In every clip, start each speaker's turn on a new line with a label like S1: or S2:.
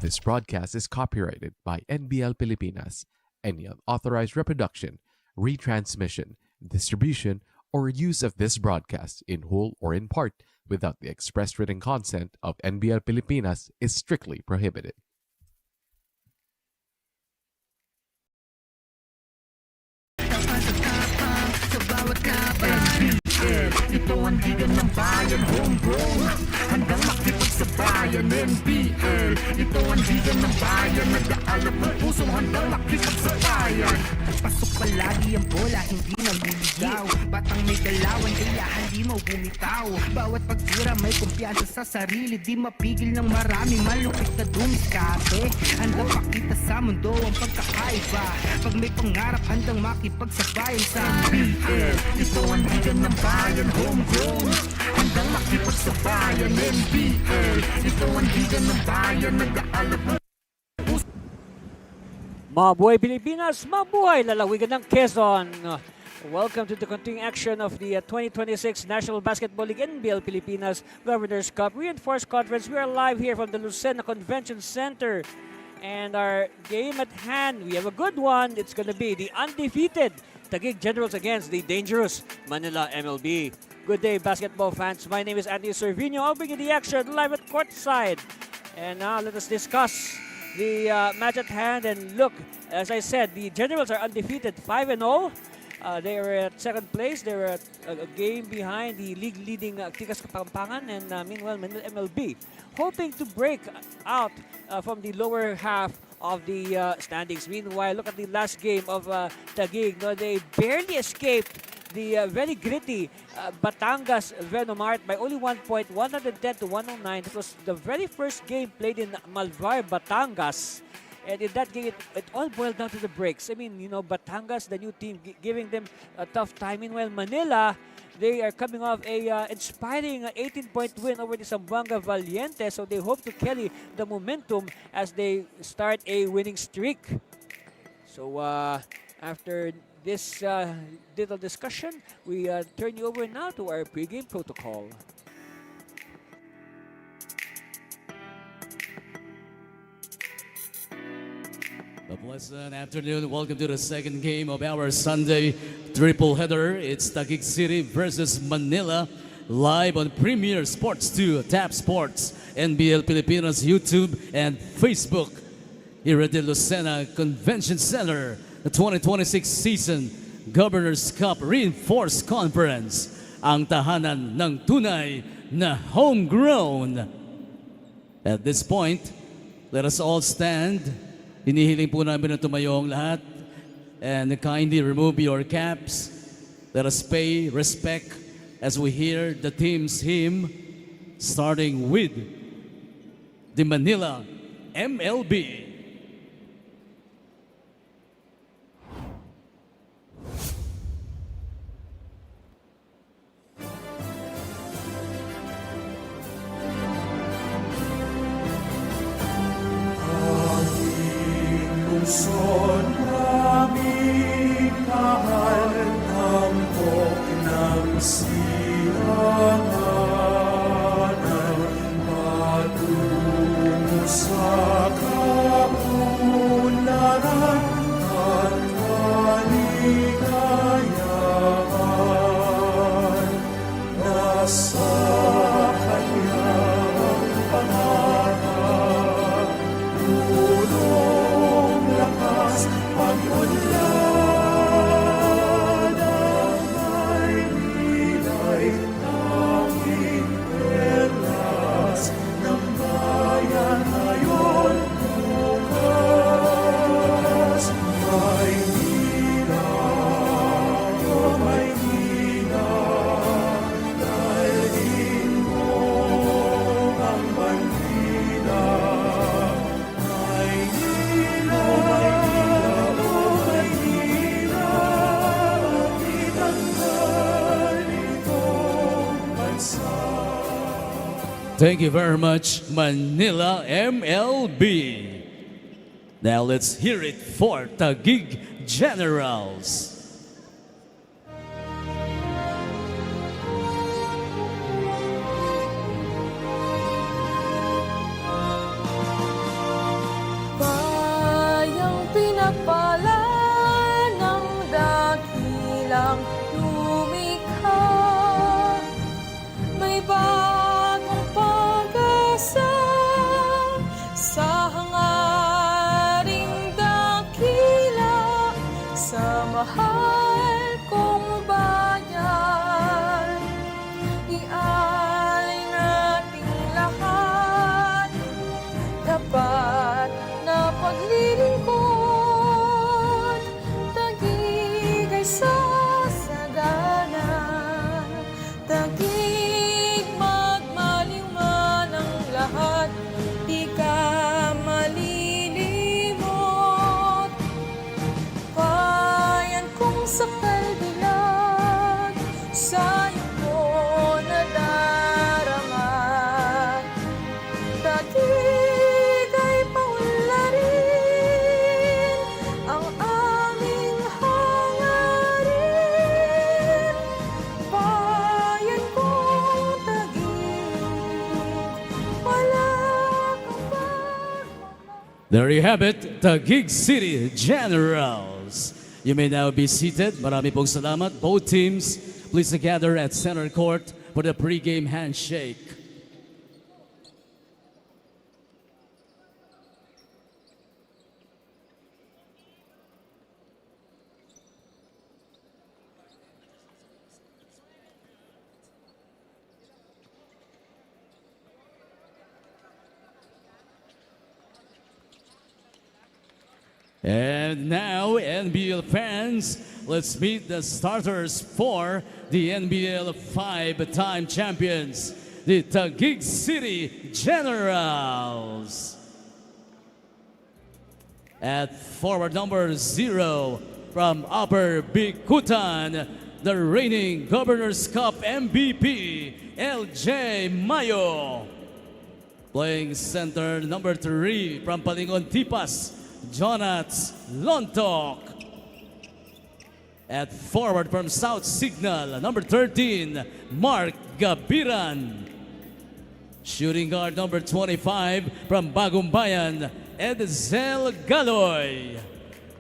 S1: This broadcast is copyrighted by NBL Pilipinas. Any unauthorized reproduction, retransmission, distribution, or use of this broadcast in whole or in part without the express written consent of NBL Pilipinas is strictly prohibited.
S2: NBL, ito ang higan ng bayan, homegrown. Hanggang makipag makipagsabayan. NBL, ito ang liga ng bayan, nag-aalap ng pusong handang makipagsabayan. Pasok palagi ang bola, hindi na luligaw. Batang may dalawan, kaya hindi mo bumitaw. Bawat pagtira may kumpiyansa sa sarili, di mapigil ng marami, malupit na dumiskate. Handang pakita sa mundo ang pagkakaiba. Pag may pangarap, handang makipagsabayan sa NBL. Ito ang liga ng bayan, homegrown, handang makipagsabayan. NBL, ito ang liga ng bayan, nag-aalap ng
S3: Mabuhay Pilipinas, mabuhay lalawigan ng Quezon. Welcome to the continuing action of the 2026 National Basketball League NBL Pilipinas Governor's Cup Reinforced Conference. We are live here from the Lucena Convention Center. And our game at hand, we have a good one. It's going to be the undefeated Taguig Generals against the dangerous Manila MLB. Good day, basketball fans. My name is Anthony Servino. I'll bring you the action live at courtside. And now let us discuss the match at hand. And look, as I said, the Generals are undefeated, 5-0. They are at second place. They were a game behind the league-leading Tikas Kapampangan, and meanwhile, Manila MLB hoping to break out from the lower half of the standings. Meanwhile, look at the last game of Taguig. No, they barely escaped the very gritty Batangas Venomart by only 1 point, 110-109. It was the very first game played in Malvar, Batangas. And in that game, it all boiled down to the breaks. I mean, you know, Batangas, the new team, giving them a tough time. Meanwhile, Manila, they are coming off a inspiring 18-point win over the Zamboanga Valiente. So they hope to carry the momentum as they start a winning streak. So after this little discussion, we turn you over now to our pregame protocol.
S4: A pleasant afternoon. Welcome to the second game of our Sunday triple header. It's Taguig City versus Manila, live on Premier Sports 2, Tap Sports, NBL Pilipinas, YouTube, and Facebook. Here at the Lucena Convention Center, the 2026 season Governor's Cup Reinforced Conference, ang tahanan ng tunay na homegrown. At this point, let us all stand. Hinihiling po namin na tumayong lahat, and kindly remove your caps. Let us pay respect as we hear the team's hymn, starting with the Manila MLB.
S5: Lungsod naming mahal, tampok ng silanganan, patungo sa kaunlaran at kaligayahan. Nasa Kanya ang pangarap, pag-unlad ang Maynila'y tanging perlas ng bayan ngayon bukas. Maynila, oh Maynila, dalhin mo ang bandila.
S4: Thank you very much, Manila MLB. Now let's hear it for Taguig Generals.
S6: Bayang pinagpala ng dakilang lumikha, may bagong pag-asa sa hangaring dakila, sa mahal
S4: There you have it, Taguig City Generals. You may now be seated. Marami pong salamat. Both teams, please gather at center court for the pre-game handshake. And now, NBL fans, let's meet the starters for the NBL five-time champions, the Taguig City Generals. At forward number 0 from Upper Bikutan, the reigning Governor's Cup MVP, LJ Mayo. Playing center number 3 from Palingon Tipas, Jonats Lontok. At forward from South Signal, number 13, Mark Gabiran. Shooting guard number 25 from Bagumbayan, Edsel Galoy.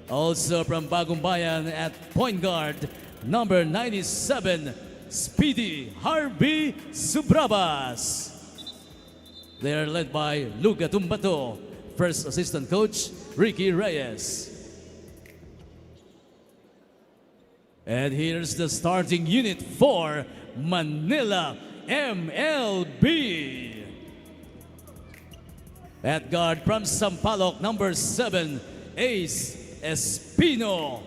S4: Also from Bagumbayan at point guard, number 97, Speedy Harvey Subrabas. They are led by Luga Tumbato, first assistant coach, Ricky Reyes. And here's the starting unit for Manila MLB. At guard from Sampaloc, number 7, Ace Espino.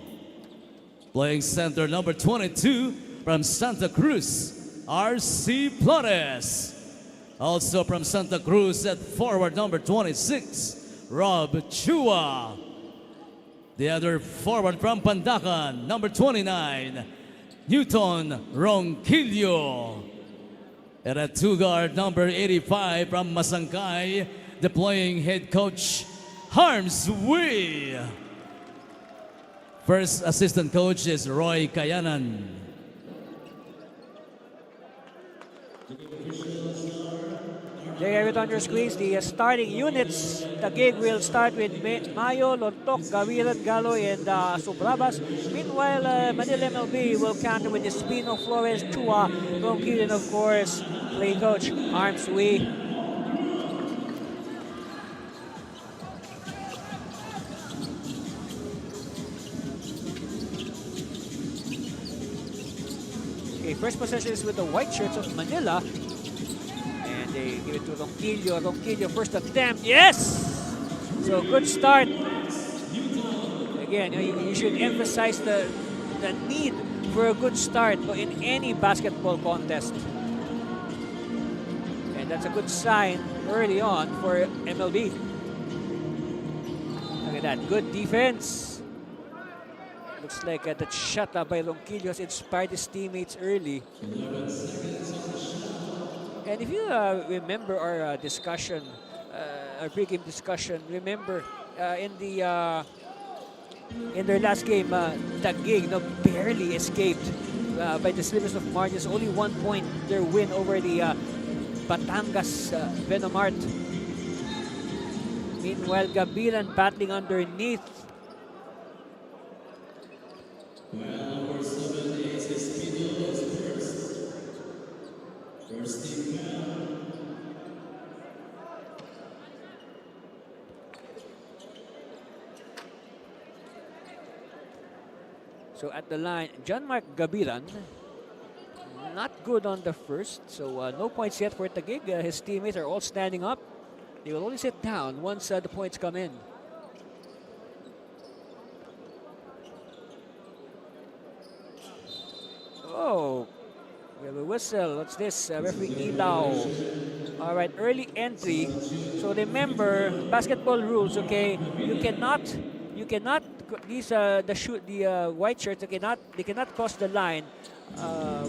S4: Playing center, number 22, from Santa Cruz, RC Flores. Also from Santa Cruz at forward, number 26, Rob Chua. The other forward from Pandacan, number 29, Newton Ronquillo. And at two guard, number 85 from Masangkay, the playing head coach, Harms Wee. First assistant coach is Roy Kayanan.
S3: There you have it on your screens, the starting units. Taguig will start with Mayo, Lontok, Gaviran, Galoy, and Subrabas. Meanwhile, Manila MLB will counter with Espino, Flores, Chua, Ronquillo, and of course, playing coach, Arms Wee. Okay, first possession is with the white shirts of Manila. They give it to Ronquillo. Ronquillo, first attempt. Yes! So good start. Again, you should emphasize the need for a good start in any basketball contest. And that's a good sign early on for MLB. Look at that. Good defense. Looks like that shot by Ronquillo has inspired his teammates early. And if you remember our discussion, our pre-game discussion, remember in their last game, Taguig barely escaped by the slivers of margins. Only 1 point their win over the Batangas Venomart. Meanwhile, Gabilan battling underneath.
S5: Number 7 is Espino first team.
S3: So at the line, John Mark Gabilan, not good on the first, so no points yet for Taguig. His teammates are all standing up. They will only sit down once the points come in. Oh, we have a whistle. What's this? Referee Ilaw. All right, early entry. So remember, basketball rules. Okay, you cannot. These the white shirts. They cannot cross the line.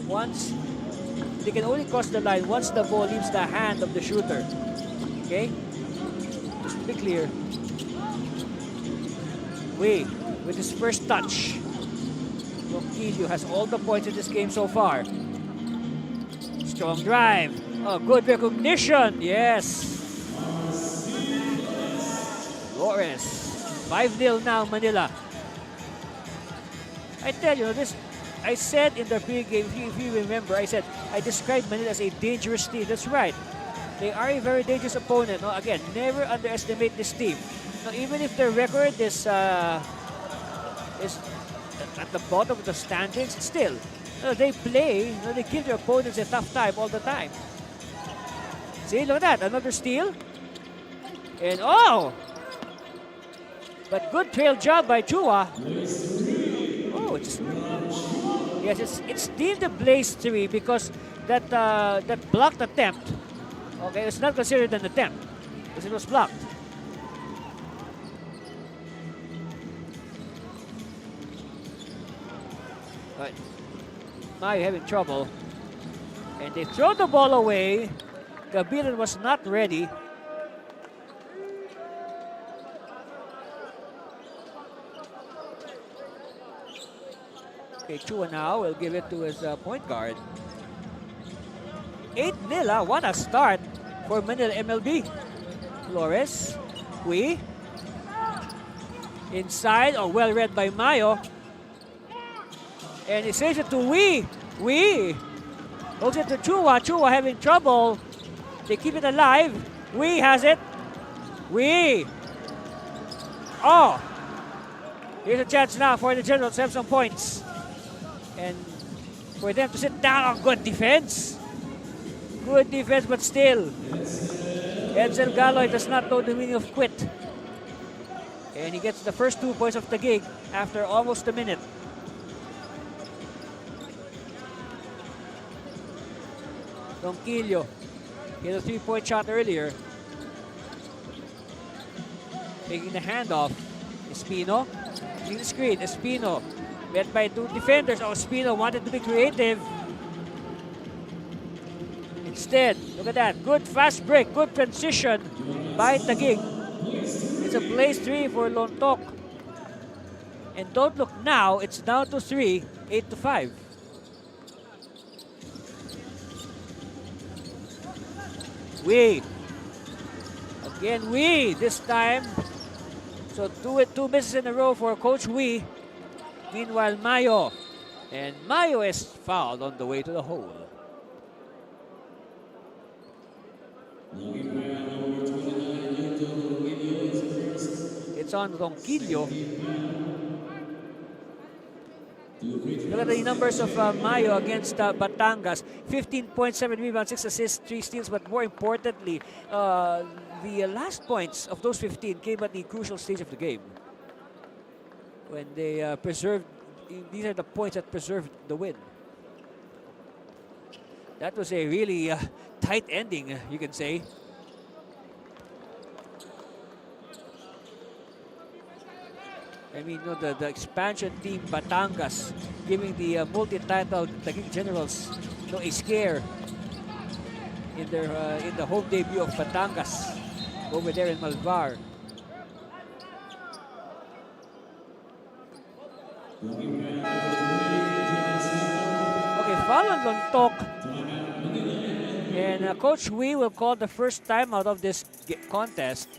S3: Once they can only cross the line once the ball leaves the hand of the shooter. Okay, just to be clear. Wait, with his first touch. Ronquillo has all the points in this game so far. Strong drive. Oh, good recognition. Yes. Flores. 5-0 now, Manila. I tell you, this. I said in the pregame, if you remember, I said I described Manila as a dangerous team. That's right. They are a very dangerous opponent. No, again, never underestimate this team. No, even if their record is at the bottom of the standings, still, they play. They give their opponents a tough time all the time. See, look at that, another steal, and but good trail job by Chua. Oh, it's deemed a Blaze 3 because that blocked attempt. Okay, it's not considered an attempt because it was blocked. But now you're having trouble, and they throw the ball away. Gabilan was not ready. Okay, Chua now will give it to his point guard. 8-0, what a start for Manila MLB. Flores, Hui. Inside, well read by Mayo. And he saves it to Hui. Hooks it to Chua. Chua having trouble. They keep it alive. Hui has it. Hui. Oh. Here's a chance now for the Generals to have some points. And for them to sit down. Good defense. Good defense, but still. Edsel Galoy does not know the meaning of quit. And he gets the first 2 points of Taguig after almost a minute. Ronquillo hit a 3-point shot earlier. Taking the handoff. Espino. Using the screen. Espino. Met by 2 defenders. Espino wanted to be creative. Instead, look at that. Good fast break. Good transition by Taguig. It's a Blaze 3 for Lontok. And don't look now. It's down to 3. 8-5. Hui. Again, Hui this time. So two misses in a row for Coach Hui. Meanwhile, Mayo. And Mayo is fouled on the way to the hole. It's on Ronquillo. Look at the numbers of Mayo against Batangas. 15.7 rebounds, 6 assists, 3 steals. But more importantly, the last points of those 15 came at the crucial stage of the game. When they preserved, these are the points that preserved the win. That was a really tight ending, you can say. I mean, the expansion team Batangas giving the multi-titled Taguig Generals a scare in the home debut of Batangas over there in Malvar. Okay, foul on Lontok. And Coach Hui will call the first time out of this contest.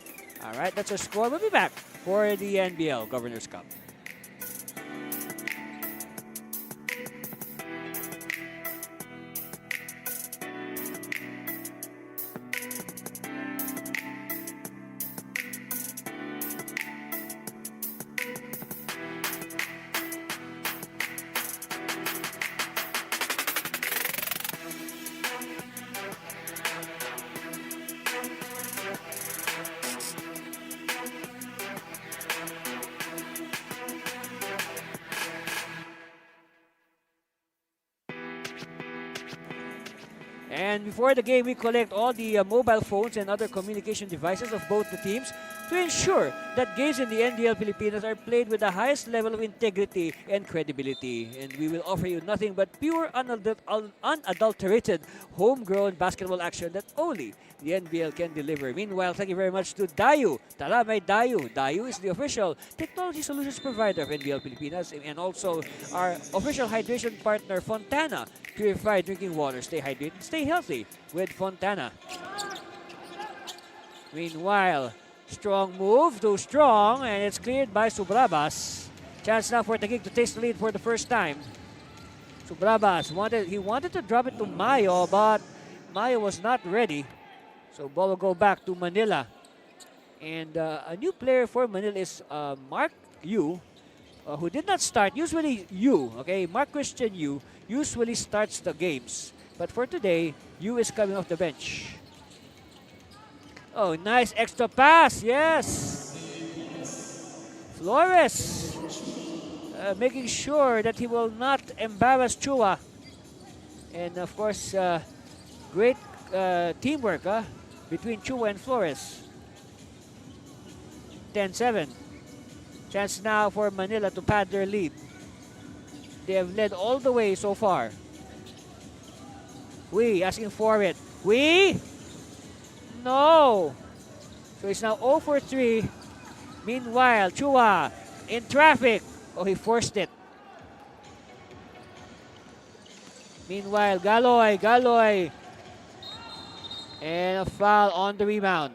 S3: All right, that's our score. We'll be back for the NBL Governor's Cup. And before the game, we collect all the mobile phones and other communication devices of both the teams to ensure that games in the NBL Pilipinas are played with the highest level of integrity and credibility. And we will offer you nothing but pure, unadulterated, homegrown basketball action that only the NBL can deliver. Meanwhile, thank you very much to Dayu. Tara, may Dayu. Dayu is the official technology solutions provider of NBL Pilipinas and also our official hydration partner, Fontana. Purified drinking water. Stay hydrated, stay healthy with Fontana. Meanwhile, Strong move, too strong, and it's cleared by Subrabas. Chance now for Taguig to take the lead for the first time. Subrabas wanted to drop it to Mayo, but Mayo was not ready. So ball will go back to Manila. And a new player for Manila is Mark Yu, who did not start. Usually Yu, okay, Mark Christian Yu usually starts the games. But for today, Yu is coming off the bench. Oh, nice extra pass, yes. Flores making sure that he will not embarrass Chua. And of course, great teamwork between Chua and Flores. 10-7. Chance now for Manila to pad their lead. They have led all the way so far. Wee asking for it. Wee! No! So it's now 0 for 3. Meanwhile, Chua in traffic. Oh, he forced it. Meanwhile, Galoy. And a foul on the rebound.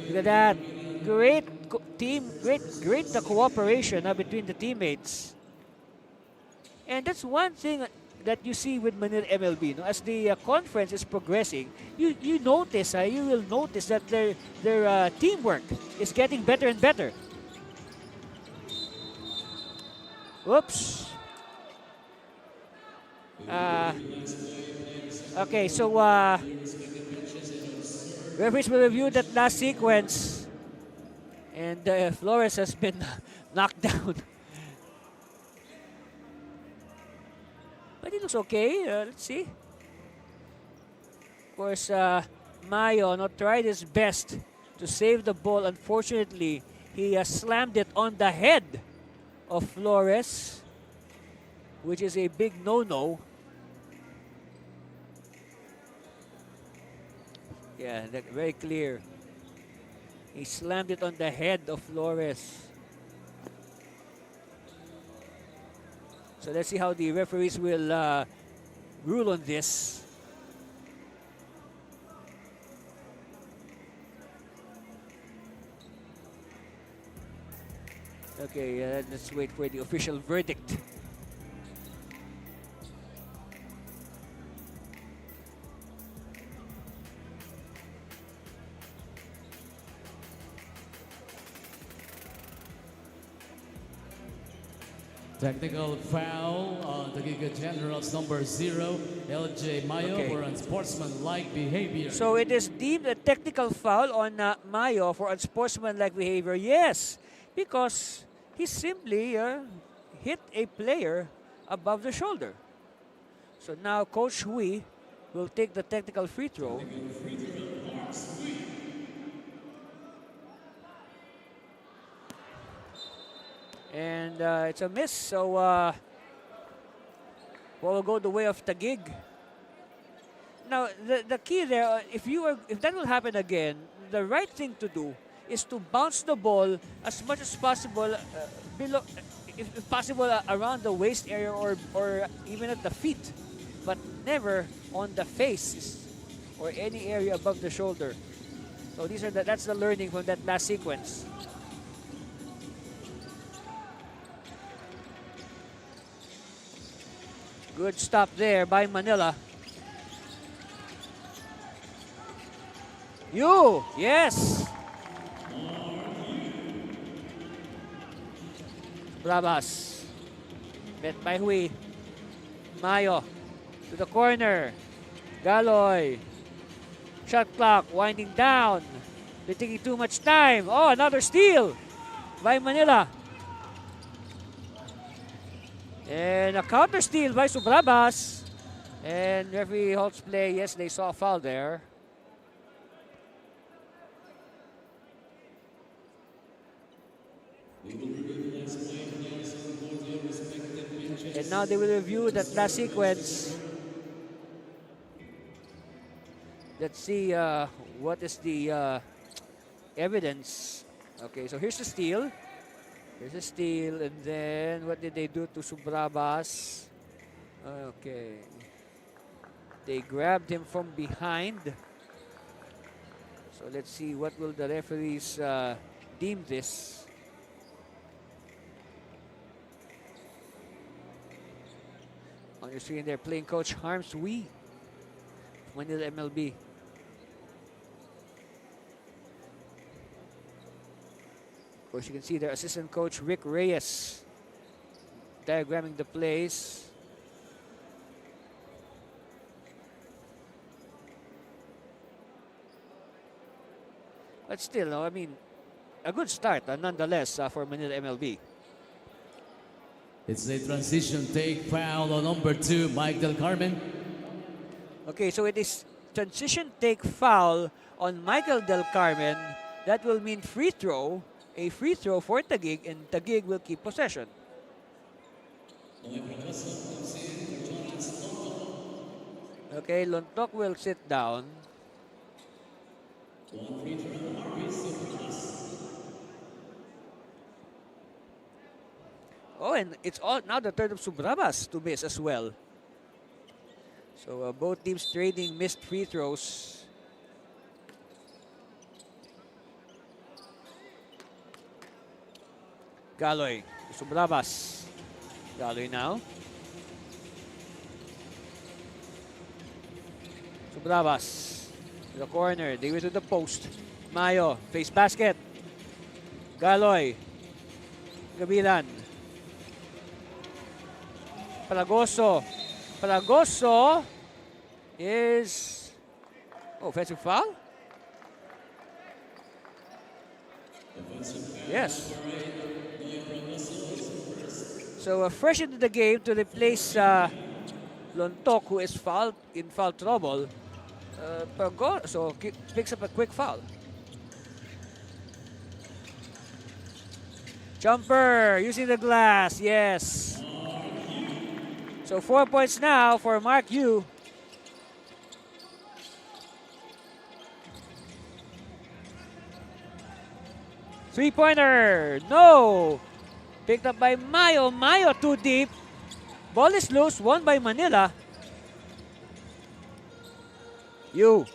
S3: Look at that. Great team, great the cooperation between the teammates. And that's one thing that you see with Manila MLB. No? As the conference is progressing, you notice, you will notice that their teamwork is getting better and better. Whoops. Okay, so referees will review that last sequence. And Flores has been knocked down. But it looks okay. Let's see. Of course, Mayo tried his best to save the ball. Unfortunately, he slammed it on the head of Flores, which is a big no-no. Yeah, very clear. He slammed it on the head of Flores. So let's see how the referees will rule on this. Okay, let's wait for the official verdict.
S4: Technical foul on Taguig Generals number 0, LJ Mayo,
S3: Okay.
S4: for unsportsmanlike behavior.
S3: So it is deemed a technical foul on Mayo for unsportsmanlike behavior. Yes, because he simply hit a player above the shoulder. So now Coach Hui will take the technical free throw. And it's a miss, so ball will go the way of Taguig. Now, the key there, if that will happen again, the right thing to do is to bounce the ball as much as possible below, if possible, around the waist area or even at the feet, but never on the face or any area above the shoulder. So that's the learning from that last sequence. Good stop there by Manila. Yes. Bravas. Bet by Hui. Mayo to the corner. Galoy. Shot clock winding down. They're taking too much time. Oh, another steal by Manila. And a counter steal by Subrabas. And referee halts play. Yes, they saw a foul there. And now they will review that last sequence. Let's see what is the evidence. Okay, so here's the steal. Here's a steal, and then what did they do to Subrabas? Okay. They grabbed him from behind. So let's see what will the referees deem this. On your screen there, playing coach Harms Wee, Manila MLB. Of course, you can see their assistant coach Rick Reyes diagramming the plays. But still, no, I mean, a good start nonetheless for Manila MLB.
S4: It's a transition take foul on number 2, Mike Del Carmen.
S3: Okay, so it is transition take foul on Michael Del Carmen. That will mean free throw, a free throw for Taguig, and Taguig will keep possession. Okay, Lontok will sit down. Oh, and it's all now the turn of Subrabas to miss as well. So both teams trading missed free throws. Galoy, Subrabas. Galoy now. Subrabas to the corner, they went to the post. Mayo, face basket. Galoy. Gabilan. Palagoso. Palagoso is offensive foul? Yes. So fresh into the game to replace Lontok, who is in foul trouble. Palagoso picks up a quick foul. Jumper using the glass, yes. So 4 points now for Mark Yu. Three-pointer, no. Picked up by Mayo. Mayo too deep. Ball is loose, won by Manila. Yu.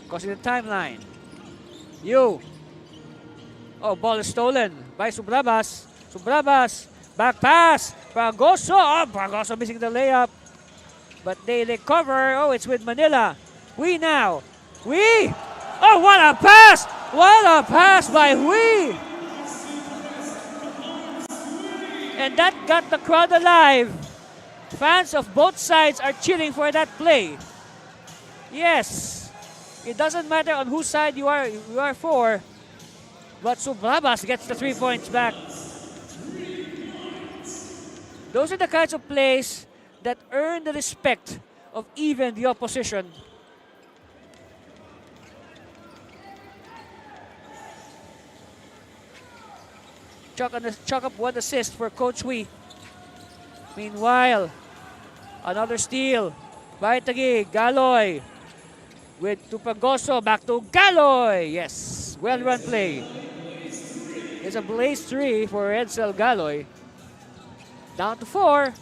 S3: Crossing the timeline. Yu. Oh, ball is stolen by Subrabas. Subrabas. Back pass. Fragoso. Oh, Fragoso missing the layup. But they recover. Oh, it's with Manila. We now. We. Oh, what a pass. What a pass by We. And that got the crowd alive. Fans of both sides are cheering for that play. Yes. It doesn't matter on whose side you are for. But Subrabas gets the 3 points back. Those are the kinds of plays that earn the respect of even the opposition. Chalk up one assist for Coach Wee. Meanwhile, another steal by Taguig. Galoy with Tupagoso. Back to Galoy. Yes, well-run play. It's a blaze 3 for Edsel Galoy. Down to 4.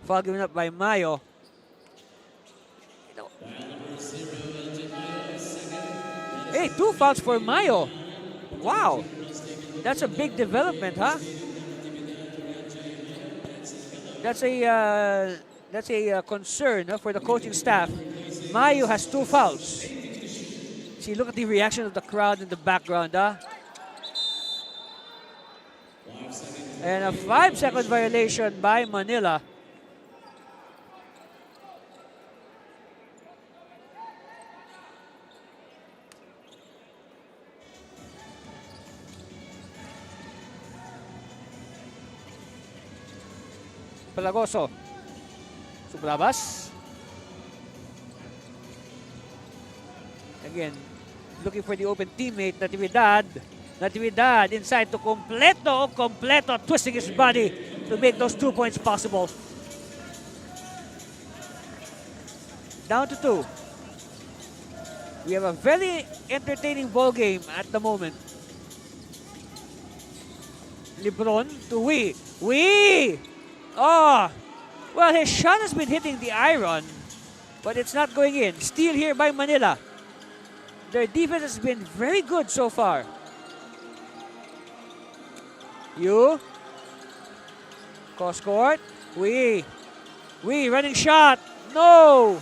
S3: Foul given up by Mayo. Hey, 2 fouls for Mayo. Wow. That's a big development, huh? That's a concern for the coaching staff. Mayo has 2 fouls. See, look at the reaction of the crowd in the background, huh? And a 5-second violation by Manila. Palagoso. Subrabas. Again, looking for the open teammate, Natividad. Natividad inside to Completo. Completo twisting his body to make those 2 points possible. Down to 2. We have a very entertaining ball game at the moment. Lebron to Wee. Wee! Oh! Well, his shot has been hitting the iron, but it's not going in. Steal here by Manila. Their defense has been very good so far. Cross court. Hui running shot. No.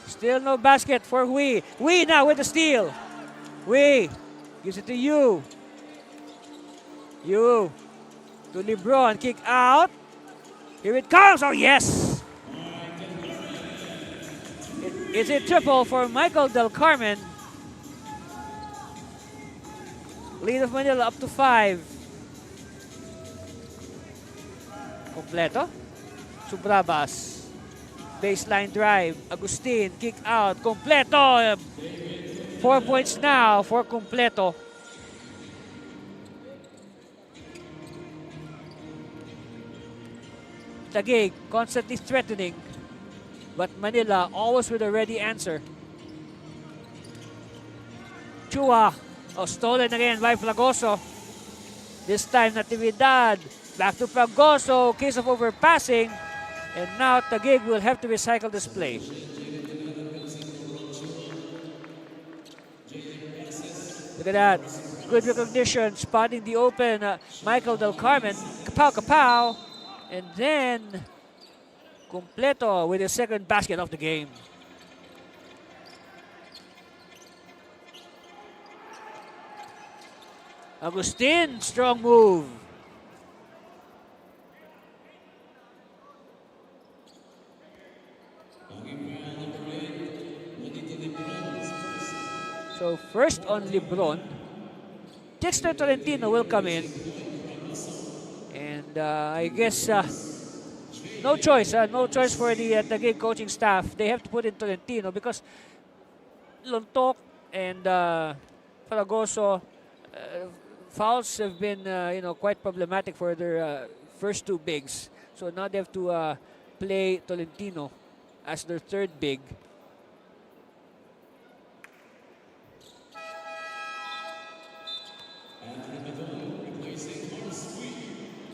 S3: Still no basket for Hui. Hui now with the steal. Hui gives it to you. To LeBron. Kick out. Here it comes. Oh, yes. It's a triple for Michael Del Carmen. Lead of Manila up to 5. Completo. Subrabas. Baseline drive. Agustin. Kick out. Completo. 4 points now for Completo. Taguig constantly threatening, but Manila always with a ready answer. Chua. Oh, stolen again by Fragoso. This time Natividad. Back to Fragoso. Case of overpassing. And now Taguig will have to recycle this play. Look at that. Good recognition. Spotting the open Michael Del Carmen. Kapow, kapow. And then Completo with his second basket of the game. Agustin, strong move. So first on LeBron. Dexter Tolentino will come in. And I guess no choice for the Taguig coaching staff. They have to put in Tolentino because Lontok and Fragoso fouls have been quite problematic for their first two bigs. So now they have to play Tolentino as their third big.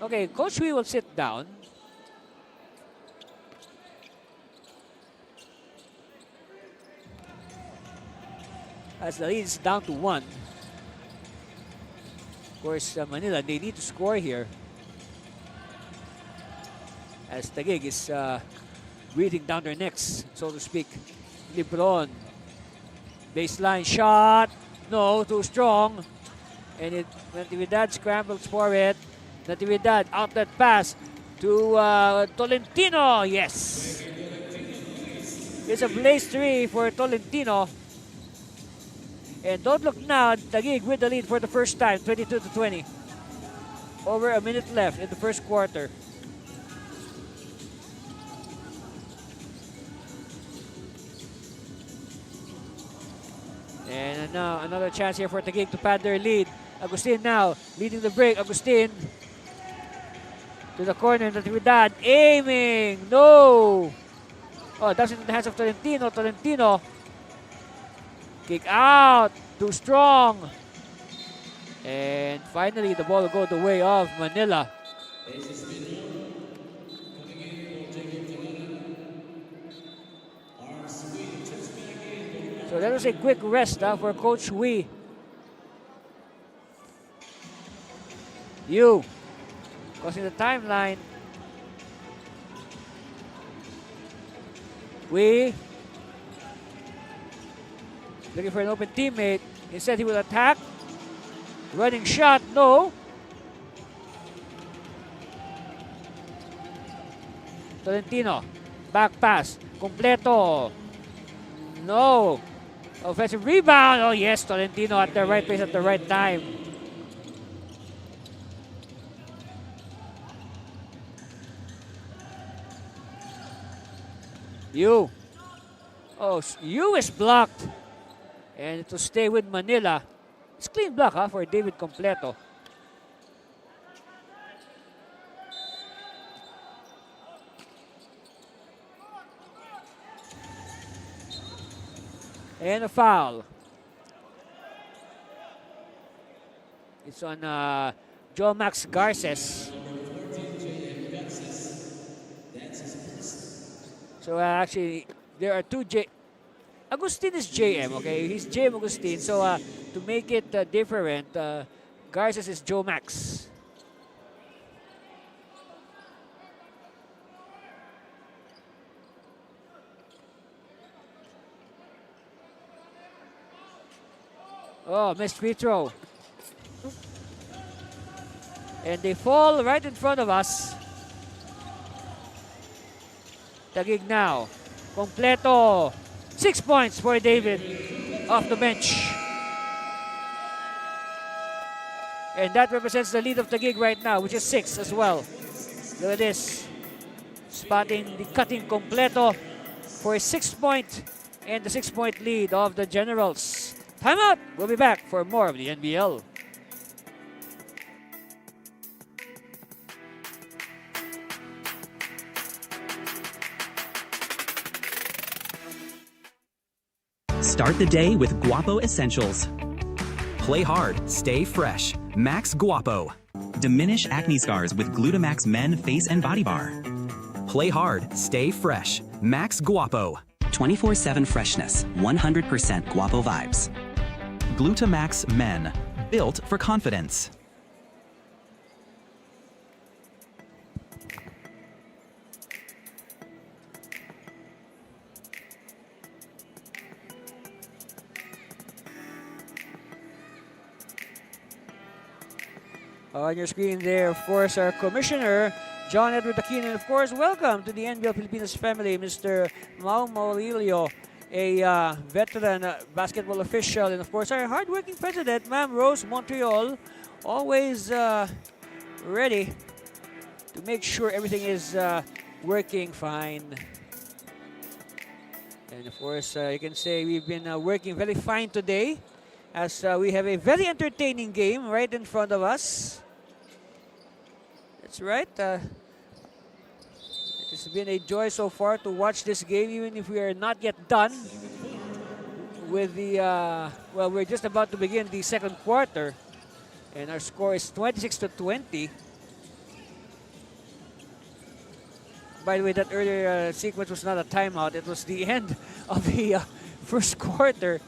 S3: Okay, Coach Hui will sit down. As the lead is down to 1. Of course, Manila, they need to score here. As Taguig is breathing down their necks, so to speak. LeBron. Baseline shot. No, too strong. And Natividad scrambles for it. Natividad, outlet pass to Tolentino. Yes. It's a blaze 3 for Tolentino. And don't look now, Taguig with the lead for the first time, 22-20. Over a minute left in the first quarter. And now another chance here for Taguig to pad their lead. Agustin now leading the break. Agustin to the corner. Natividad aiming. No. Oh, that's into the hands of Tolentino. Tolentino. Kick out. Too strong. And finally, the ball will go the way of Manila. So that was a quick rest for Coach Hui. Crossing the timeline. Hui looking for an open teammate. Instead, he will attack. Running shot, no. Tolentino, back pass, Completo. No. Offensive rebound. Oh yes, Tolentino at the right place at the right time. Yu is blocked. And to stay with Manila. It's clean block for David Completo. And a foul. It's on Joe Max Garces. So actually, there are two J. Agustin is JM, okay? He's JM Agustin. So to make it different, Garces is Joe Max. Oh, missed free throw. And they fall right in front of us. Taguig now. Completo. 6 points for David off the bench. And that represents the lead of Taguig right now, which is 6 as well. Look at this. Spotting the cutting Completo for a 6-point and the 6-point lead of the Generals. Timeout. We'll be back for more of the NBL.
S7: Start the day with Guapo Essentials. Play hard, stay fresh. Max Guapo. Diminish acne scars with Glutamax Men Face and Body Bar. Play hard, stay fresh. Max Guapo. 24/7 freshness, 100% Guapo vibes. Glutamax Men, built for confidence.
S3: On your screen there, of course, our commissioner, John Edward Aquino, and of course, welcome to the NBL Pilipinas family, Mr. Mau Maulilio, a veteran basketball official, and of course, our hardworking president, Ma'am Rose Montreal, always ready to make sure everything is working fine. And of course, you can say we've been working very fine today, as we have a very entertaining game right in front of us. That's right. It has been a joy so far to watch this game, even if we are not yet done with the, well, we're just about to begin the second quarter. And our score is 26-20. By the way, that earlier sequence was not a timeout. It was the end of the first quarter.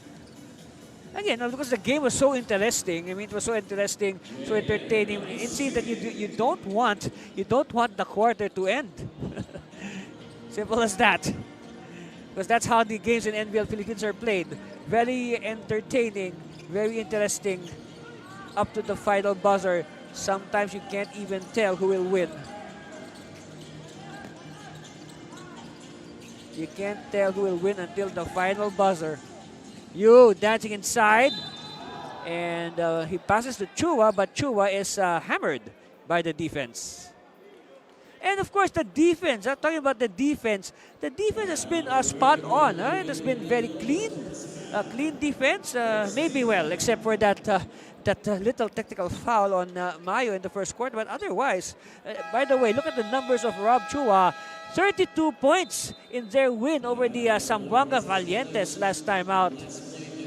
S3: Again, because the game was so interesting. I mean, it was so interesting, so entertaining. It seems that you don't want the quarter to end. Simple as that. Because that's how the games in NBL Philippines are played. Very entertaining, very interesting, up to the final buzzer. Sometimes you can't even tell who will win. You can't tell who will win until the final buzzer. Yu dancing inside, and he passes to Chua, but Chua is hammered by the defense. And of course, the defense, talking about the defense has been spot on. It has been very clean, clean defense, maybe well, except for that little technical foul on Mayo in the first quarter. But otherwise, by the way, look at the numbers of Rob Chua. 32 points in their win over the Zamboanga Valientes last time out.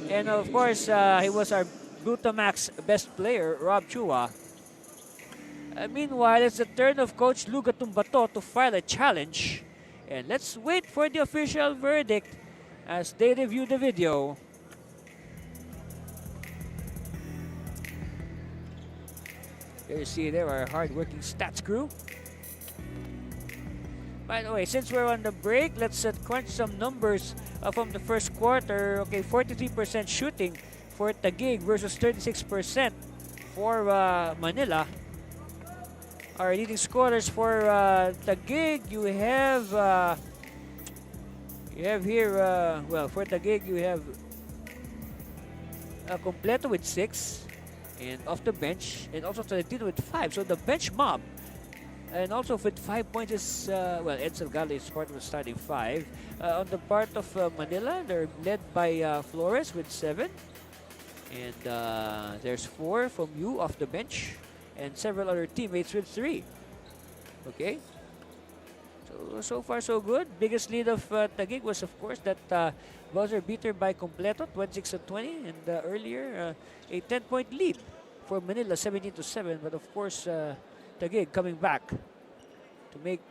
S3: And of course, he was our Glutamax best player, Rob Chua. Meanwhile, it's the turn of Coach Luga Tumbato to file a challenge. And let's wait for the official verdict as they review the video. There you see there our hard-working stats crew. By the way, since we're on the break, let's crunch some numbers from the first quarter. Okay, 43% shooting for Taguig versus 36% for Manila. Our leading scorers for Taguig, you have here, well, for Taguig, you have Completo with 6, and off the bench, and also Tolentino with 5. So the bench mob. And also with 5 points is, well, Ed Salgado part was starting 5. On the part of Manila, they're led by Flores with 7. And there's 4 from you off the bench. And several other teammates with 3. Okay? So far so good. Biggest lead of Taguig was, of course, that buzzer beater by Completo, 26-20. And earlier, a 10-point lead for Manila, 17-7. But of course, Taguig coming back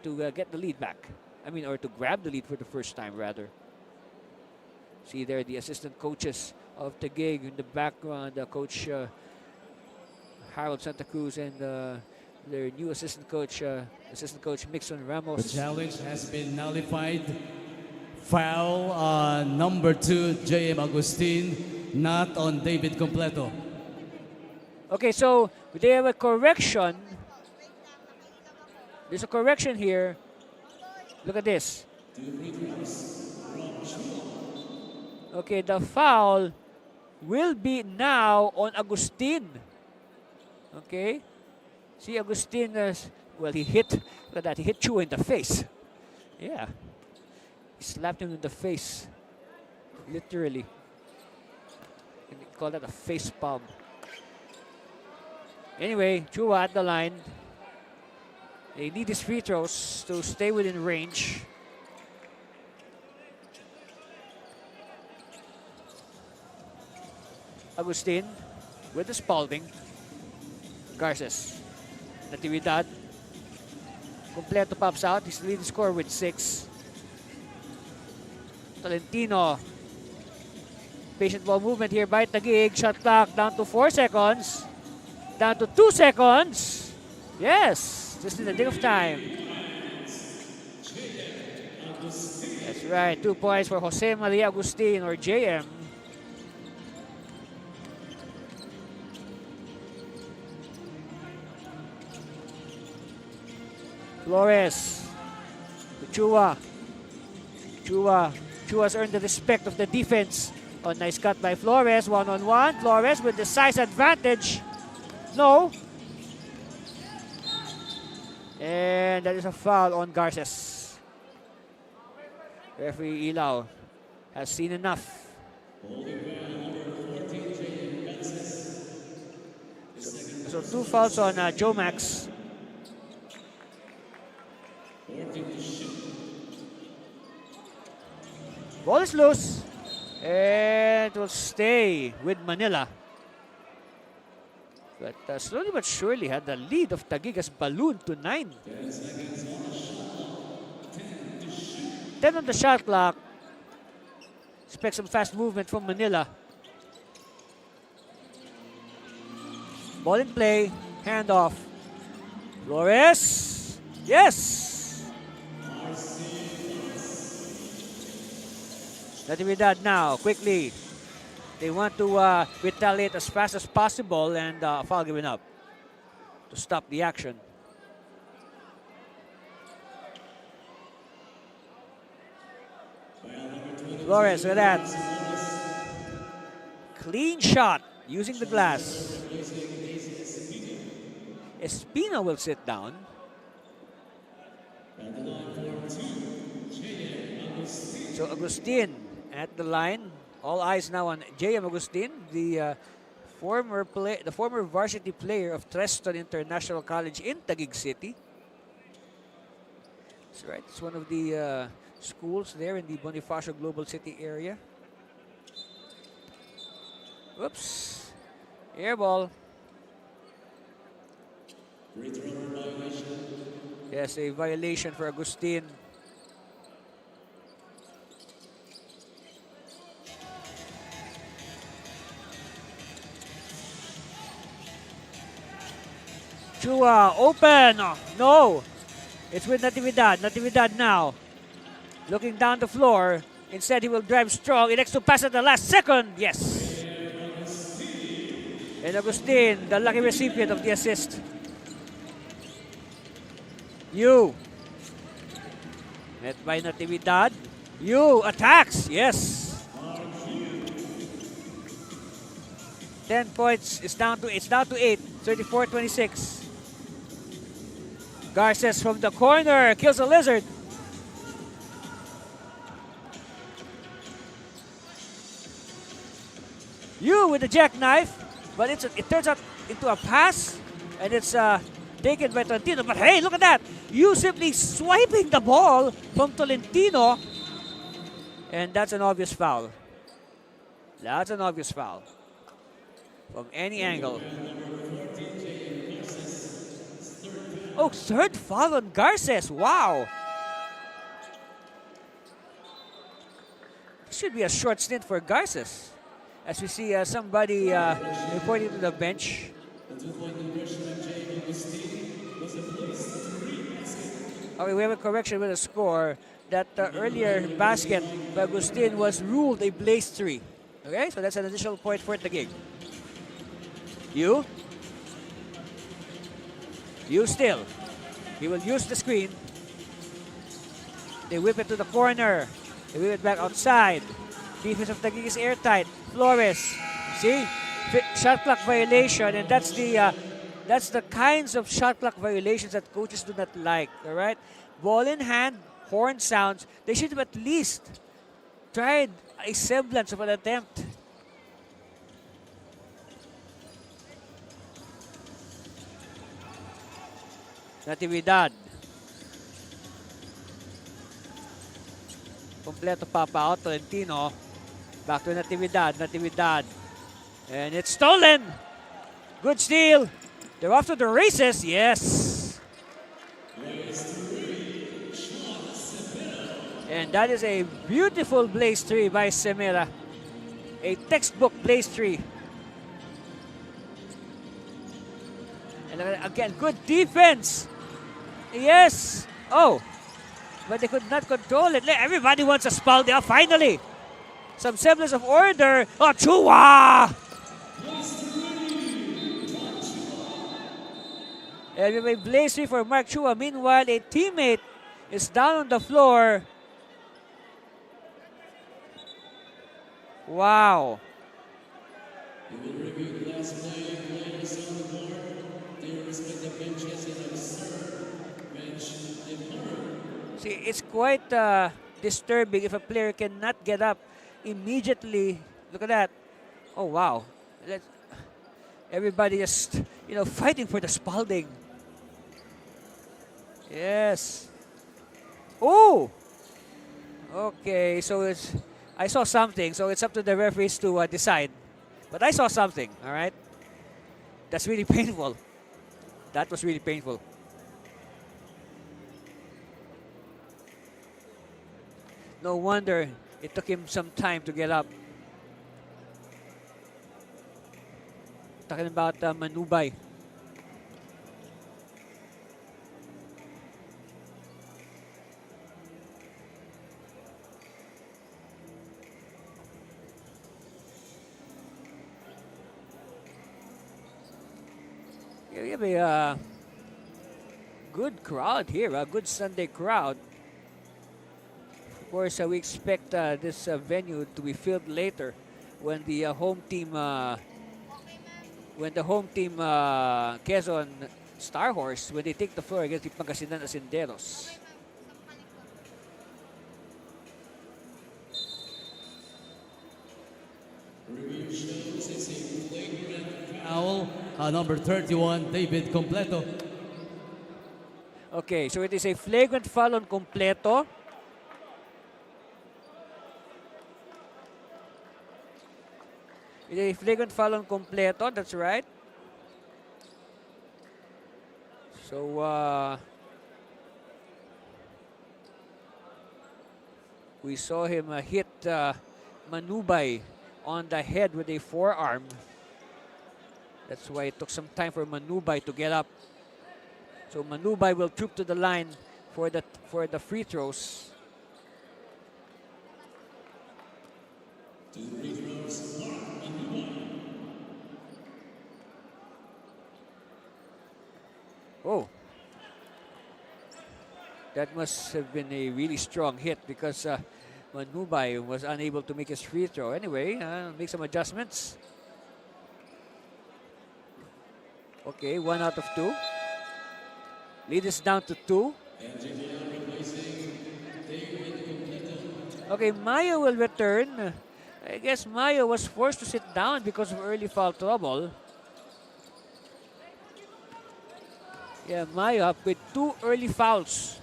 S3: to get the lead back. or to grab the lead for the first time, rather. See there the assistant coaches of Taguig in the background, Coach Harold Santa Cruz and their new assistant coach Mixon
S4: The
S3: Ramos.
S4: challenge has been nullified. Foul on number 2, J.M. Agustin, not on David Completo.
S3: Okay, so they have a correction. There's a correction here. Look at this. Okay, the foul will be now on Agustin. Okay. See, Agustin, he hit, look at that, he hit Chua in the face. Yeah. He slapped him in the face. Literally. You can call that a face palm. Anyway, Chua at the line. They need his free throws to stay within range. Agustin with the Spalding. Garces. Natividad. Completo pops out. He's the leading scorer with 6. Tolentino. Patient ball movement here by Taguig. Shot clock down to 4 seconds. Down to 2 seconds. Yes, just in the nick of time. That's right. 2 points for Jose Maria Agustin, or JM. Flores. Chua. Chua's earned the respect of the defense. Oh, nice cut by Flores. 1-on-1. Flores with the size advantage. No. And that is a foul on Garces. Referee Ilaw has seen enough. So 2 fouls on Joe Max. Ball is loose. And it will stay with Manila. But slowly but surely had the lead of Taguig has ballooned to 9. 10 on the shot clock. Expect some fast movement from Manila. Ball in play. Handoff. Flores. Yes! Natividad now, quickly. They want to retaliate as fast as possible, and foul given up to stop the action. Flores, look at that. Clean shot using the glass. Espino will sit down. So Agustin at the line. All eyes now on J.M. Agustin, the former varsity player of Treston International College in Taguig City. That's right. It's one of the schools there in the Bonifacio Global City area. Whoops. Air ball. Yes, a violation for Agustin. Chua, open. No. It's with Natividad. Natividad now. Looking down the floor. Instead, he will drive strong. He next to pass at the last second. Yes. And Agustin, the lucky recipient of the assist. Yu. Met by Natividad. Yu attacks. Yes. 10 points. It's down to 8. 34-26. Garces from the corner kills a lizard. Yu with the jackknife, but it turns out into a pass, and it's taken by Tolentino. But hey, look at that! Yu simply swiping the ball from Tolentino, and that's an obvious foul. That's an obvious foul from any angle. Oh, third foul on Garces. Wow. should be a short stint for Garces. As we see somebody reporting to the bench. Okay, we have a correction with a score. That earlier basket by Agustin was ruled a blaze 3. Okay, so that's an additional point for Taguig. You still. He will use the screen. They whip it to the corner. They whip it back outside. Defense of Taguig is airtight. Flores, see? Shot clock violation, and that's the kinds of shot clock violations that coaches do not like, all right? Ball in hand, horn sounds. They should have at least tried a semblance of an attempt. Natividad. Completo papa out. Tolentino. Back to Natividad. Natividad. And it's stolen. Good steal. They're off to the races. Yes. And that is a beautiful blaze 3 by Semera. A textbook blaze 3. And again, good defense. Yes. Oh. But they could not control it. Everybody wants a Spalding. Finally. Some semblance of order. Oh, Chua! And we have a blaze 3 for Mark Chua. Meanwhile, a teammate is down on the floor. Wow. See, it's quite disturbing if a player cannot get up immediately. Look at that. Oh, wow. Everybody just, fighting for the Spalding. Yes. Oh! Okay, so I saw something, so it's up to the referees to decide. But I saw something, all right? That's really painful. That was really painful. No wonder it took him some time to get up. Talking about Manubay. We have a good crowd here, a good Sunday crowd. Of course, we expect this venue to be filled later when the home team, Quezon Star Horse, when they take the floor against the Pangasinan Asenderos.
S4: Foul, number 31, David Completo.
S3: Okay, so it is a flagrant foul on Completo. It is a flagrant foul on Completo, that's right. So, we saw him hit Manubay on the head with a forearm. That's why it took some time for Manubay to get up. So Manubay will troop to the line for the free throws. Oh, that must have been a really strong hit because Manubay was unable to make his free throw. Anyway, make some adjustments. Okay, 1 out of 2. Lead is down to 2. Okay, Mayo will return. I guess Mayo was forced to sit down because of early foul trouble. Yeah, Mayo up with 2 early fouls.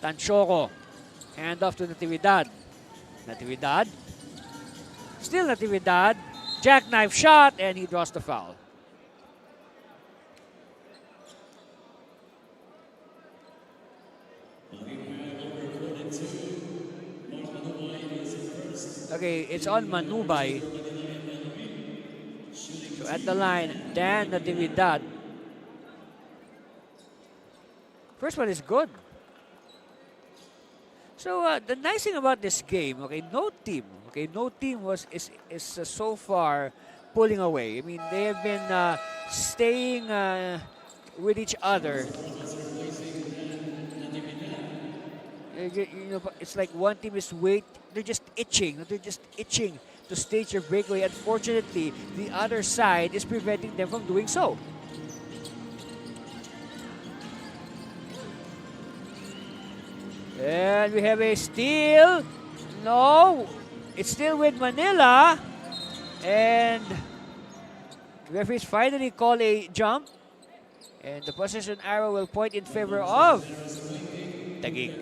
S3: Tanchoro. Hand off to Natividad. Natividad. Still Natividad. Jackknife shot, and he draws the foul. Okay, it's on Manubay. So at the line, Dan Natividad. First one is good. So the nice thing about this game, okay, no team is so far pulling away. I mean, they have been staying with each other. You know, it's like one team is they're just itching to stage their breakaway. Unfortunately, the other side is preventing them from doing so. And we have a steal. No, it's still with Manila. And the referees finally call a jump. And the possession arrow will point in favor of Taguig.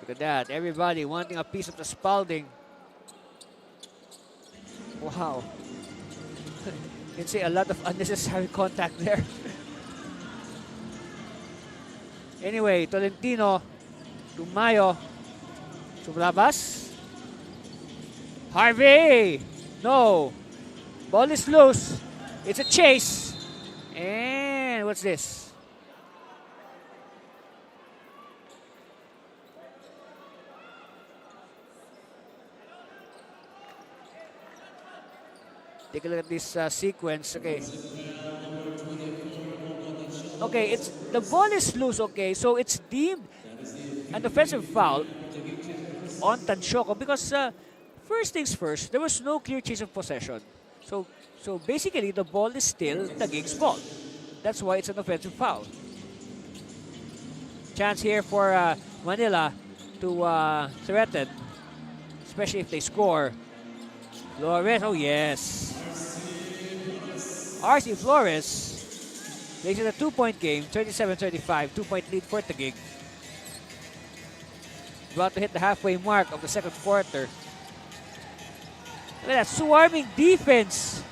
S3: Look at that. Everybody wanting a piece of the Spalding. Wow. You can see a lot of unnecessary contact there. Anyway, Tolentino, Tumayo, Sublabas, Harvey, no, ball is loose, it's a chase, and what's this? Take a look at this sequence, okay. Okay, the ball is loose, okay, so it's deemed an offensive foul on Tanchoco because first things first, there was no clear change of possession. So basically, the ball is still Taguig's ball. That's why it's an offensive foul. Chance here for Manila to threaten, especially if they score. Flores, oh yes. RC Flores makes it a 2-point game, 37-35, 2-point lead for Taguig. About to hit the halfway mark of the second quarter. Look at that swarming defense.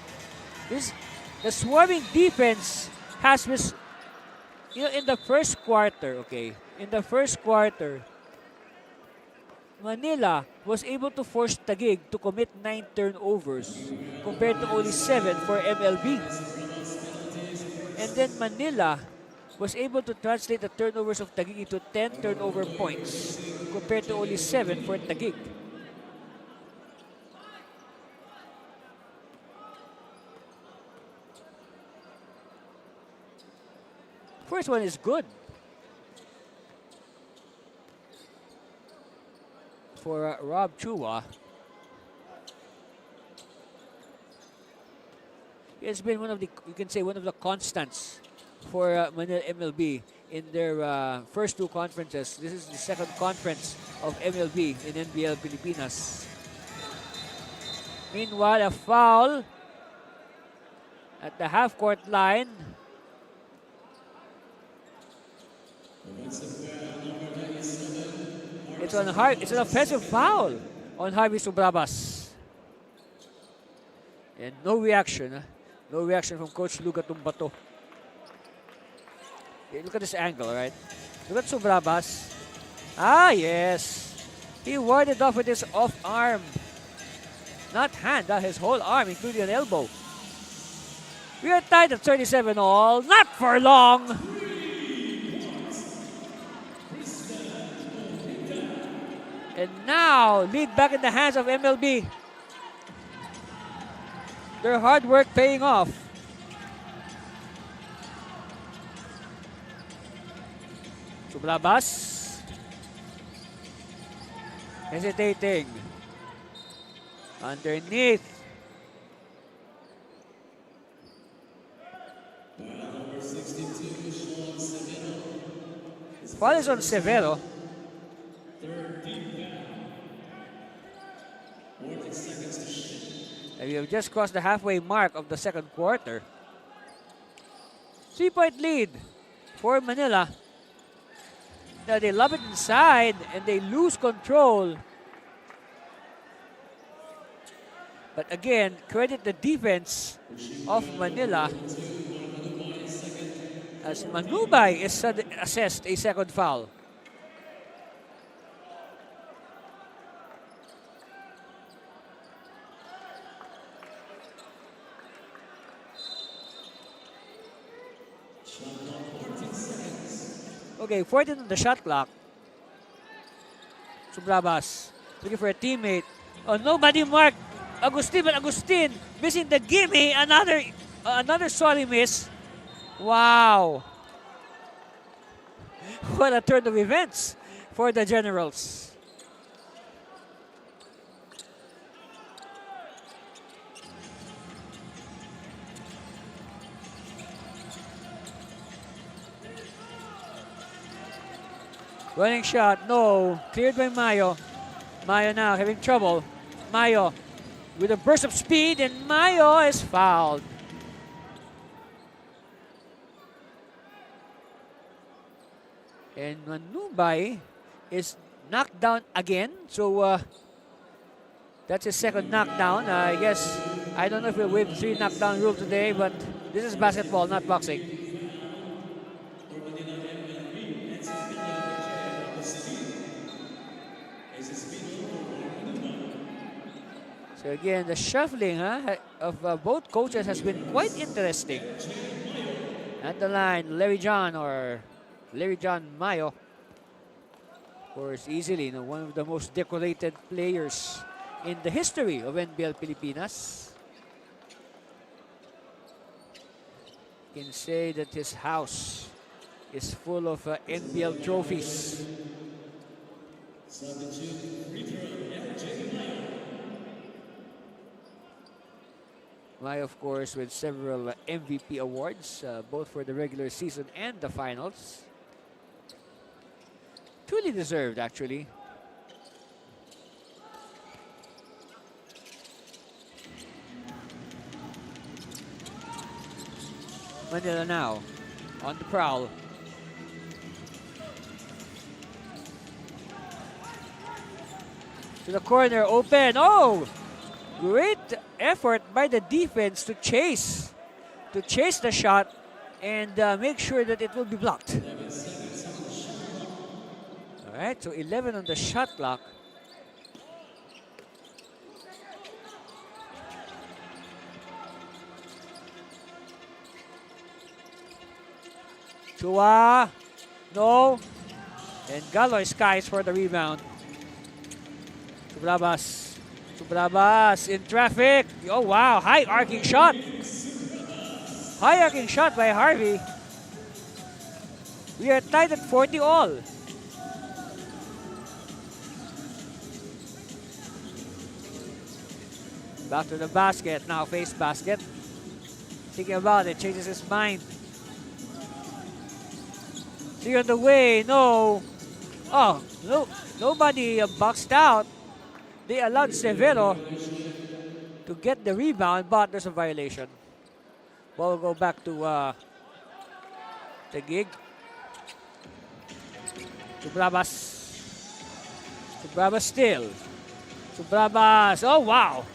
S3: The swarming defense has been, in the first quarter, okay, in the first quarter, Manila was able to force Taguig to commit 9 turnovers compared to only 7 for MLB. And then Manila was able to translate the turnovers of Taguig into 10 turnover points compared to only 7 for Taguig. First one is good for Rob Chua. It's been one of the, you can say, one of the constants for Manila MLB in their first 2 conferences. This is the second conference of MLB in NBL Pilipinas. Meanwhile, a foul at the half-court line. It's an offensive foul on Harvey Subrabas. And no reaction. No reaction from Coach Luga Tumbato. Okay, look at this angle, right? Look at Subrabas. Ah, yes. He warded off with his off arm. Not hand, his whole arm, including an elbow. We are tied at 37 all. Not for long. And now, lead back in the hands of MLB. Their hard work paying off. Sublabas. Hesitating. Underneath. Foul is on Severo. And we have just crossed the halfway mark of the second quarter. 3-point lead for Manila. Now they lob it inside and they lose control. But again, credit the defense of Manila as Manubay is assessed a second foul. Okay, 14 on the shot clock. Subrabas looking for a teammate. Oh, nobody marked Agustin, but Agustin missing the gimme. Another sorry miss. Wow. What a turn of events for the Generals. Running shot, no. Cleared by Mayo. Mayo now having trouble. Mayo with a burst of speed, and Mayo is fouled. And Manubay is knocked down again. So that's his second knockdown. I guess, I don't know if we'll waive 3 knockdown rule today, but this is basketball, not boxing. So again, the shuffling of both coaches has been quite interesting. At the line, Larry John Mayo. Of course, easily one of the most decorated players in the history of NBL Pilipinas. You can say that his house is full of NBL trophies. Mayo, of course, with several MVP awards, both for the regular season and the finals. Truly deserved, actually. Manila now on the prowl. To the corner, open. Oh! Great effort by the defense to chase the shot and make sure that it will be blocked. All right, so 11 on the shot clock. Chua, no, and Galoy skies for the rebound. Subrabas in traffic. Oh, wow. High arcing shot. High arcing shot by Harvey. We are tied at 40 all. Back to the basket. Now face basket. Thinking about it. Changes his mind. 3 on the way. No. Oh, no. Nobody boxed out. They allowed Severo to get the rebound, but there's a violation. Ball will go back to Taguig. Subrabas. Subrabas still. Subrabas. Oh, wow.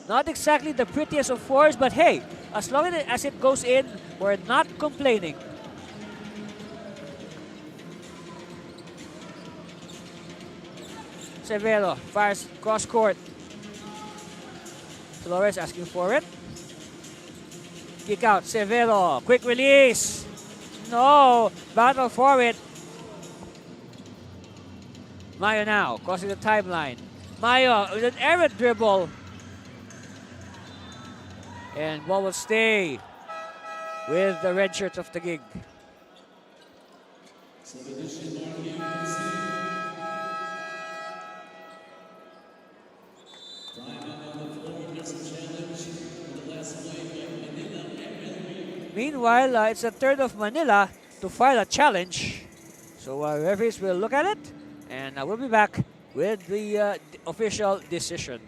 S3: Not exactly the prettiest of fours, but hey, as long as it goes in, we're not complaining. Severo fires cross court. Flores asking for it. Kick out. Severo. Quick release. No. Battle for it. Mayo now. Crossing the timeline. Mayo with an errant dribble. And ball will stay with the red shirts of Taguig. Meanwhile, it's a turn of Manila to file a challenge. So referees will look at it, and we'll be back with the official decision.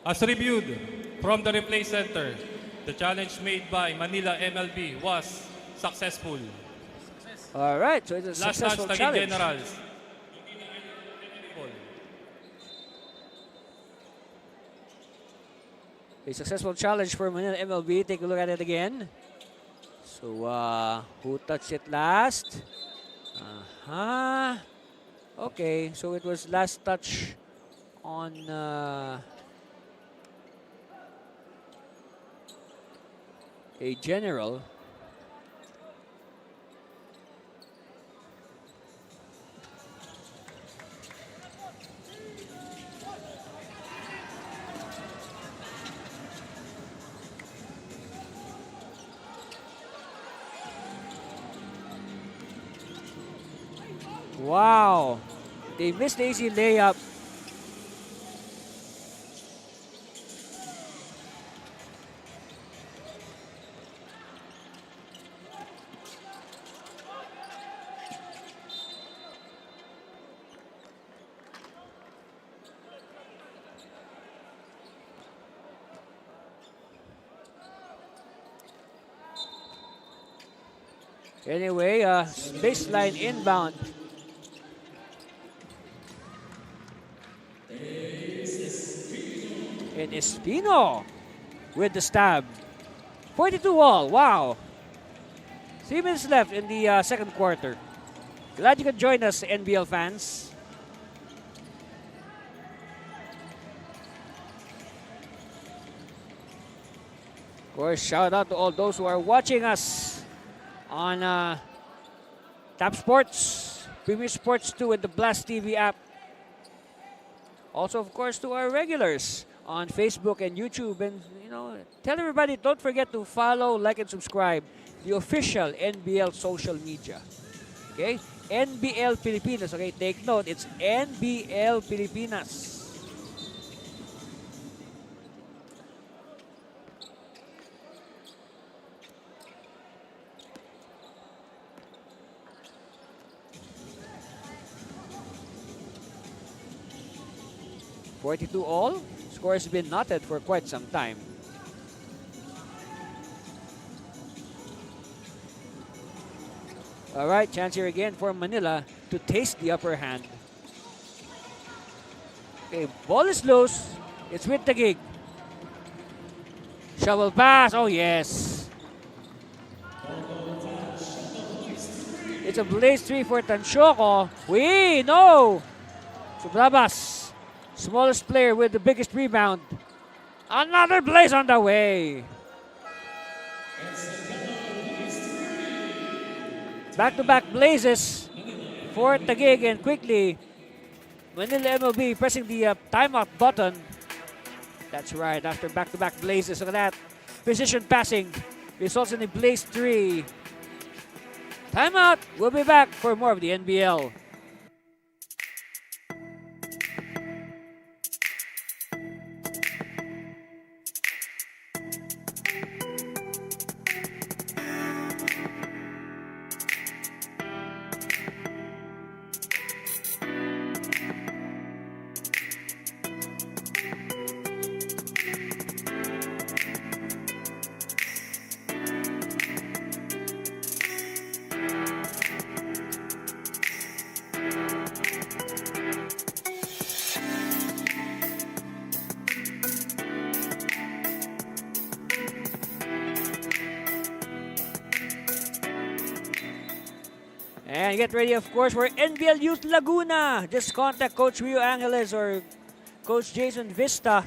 S8: As reviewed from the replay center, the challenge made by Manila MLB was successful.
S3: All right, so it's a
S8: Last
S3: successful
S8: touch, Taguig
S3: challenge.
S8: Generals.
S3: A successful challenge for Manila MLB. Take a look at it again. So, who touched it last? Okay, so it was last touch on a general. Wow, they missed the easy layup. Anyway, baseline inbound. And Espino with the stab. 42 all. Wow. 3 minutes left in the second quarter. Glad you could join us, NBL fans. Of course, shout out to all those who are watching us on Tap Sports, Premier Sports 2, and the Blast TV app. Also, of course, to our regulars on Facebook and YouTube. And, you know, tell everybody, don't forget to follow, like, and subscribe the official NBL social media. Okay? NBL Pilipinas. Okay, take note. It's NBL Pilipinas. .42 all. Score has been knotted for quite some time. All right, chance here again for Manila to taste the upper hand. Okay, ball is loose. It's with Taguig. Shovel pass. Oh, yes. It's a blaze 3 for Tanchoco. No! Sublabas. Smallest player with the biggest rebound. Another blaze on the way. Back-to-back blazes for Taguig, and quickly Manila MLB pressing the timeout button. That's right, after back-to-back blazes. Look at that. Precision passing results in a blaze 3. Timeout. We'll be back for more of the NBL. And get ready, of course, for NBL Youth Laguna. Just contact Coach Rio Angeles or Coach Jason Vista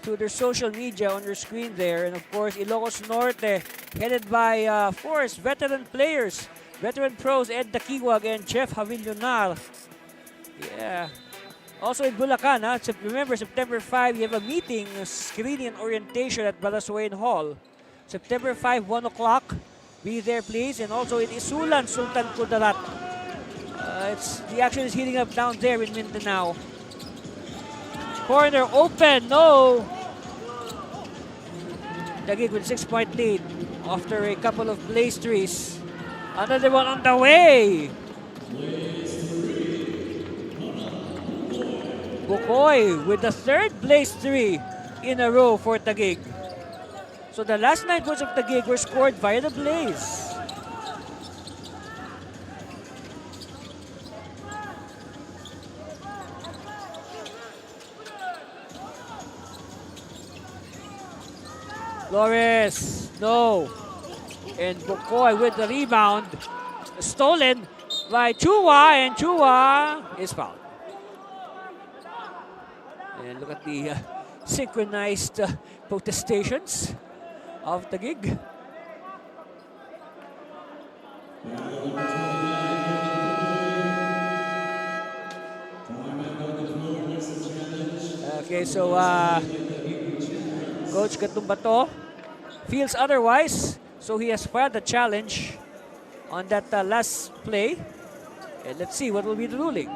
S3: through their social media on your screen there. And of course, Ilocos Norte, headed by, of course, veteran players, veteran pros Ed Taquiwag and Chef Javillonar. Yeah. Also in Bulacan, remember, September 5, you have a meeting, screening and orientation at Balasuain Hall. September 5, 1 o'clock. Be there, please. And also in Isulan, Sultan Kudarat. The action is heating up down there in Mindanao. Corner open, no! Taguig with 6-point lead after a couple of blaze threes. Another one on the way. Bukoy with the third place 3 in a row for Taguig. So the last 9 points of Taguig were scored via the blaze. Flores, no. And Bukoy with the rebound. Stolen by Chua, and Chua is fouled. And look at the synchronized protestations of Taguig. Okay, so Coach Gatumbato feels otherwise, so he has filed a challenge on that last play. And let's see what will be the ruling.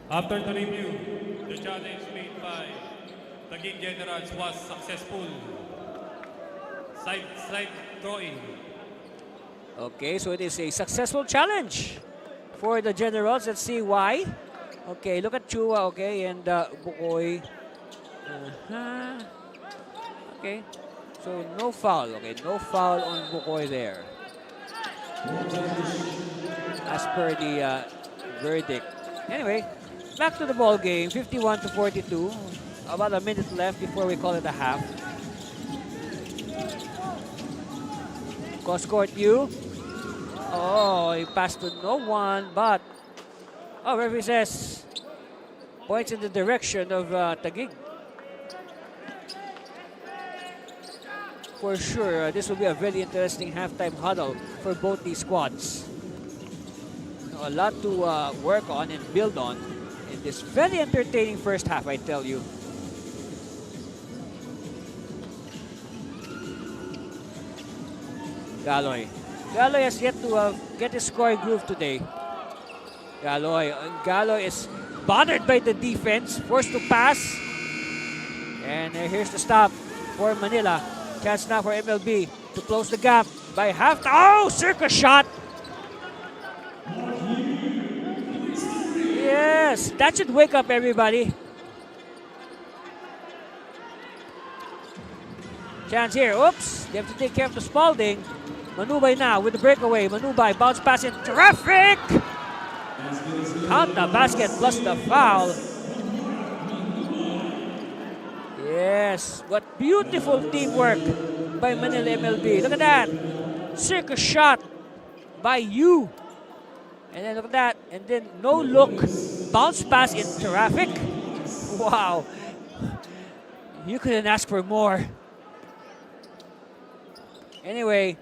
S8: After the review, the challenge made by Taguig Generals was successful. Side drawing.
S3: Okay, so it is a successful challenge for the Generals. Let's see why. Okay, look at Chua, okay, and Bukoy. Okay, so no foul, okay, no foul on Bukoy there. As per the verdict. Anyway, back to the ball game, 51-42. About a minute left before we call it a half. Cross court view. Oh, he passed to no one, but referee says points in the direction of Taguig. For sure, this will be a very interesting halftime huddle for both these squads. A lot to work on and build on in this very entertaining first half, I tell you. Galoy has yet to get his scoring groove today. Galoy is bothered by the defense, forced to pass. And here's the stop for Manila. Chance now for MLB to close the gap by half. Oh, circus shot. Yes, that should wake up everybody. Chance here. Oops, they have to take care of the Spalding. Manubay now with the breakaway. Manubay bounce pass in traffic. Count the basket plus the foul. Yes, what beautiful teamwork by Manila MLB. Look at that. Circus shot by you. And then look at that. And then no look. Bounce pass in traffic. Wow. You couldn't ask for more. Anyway,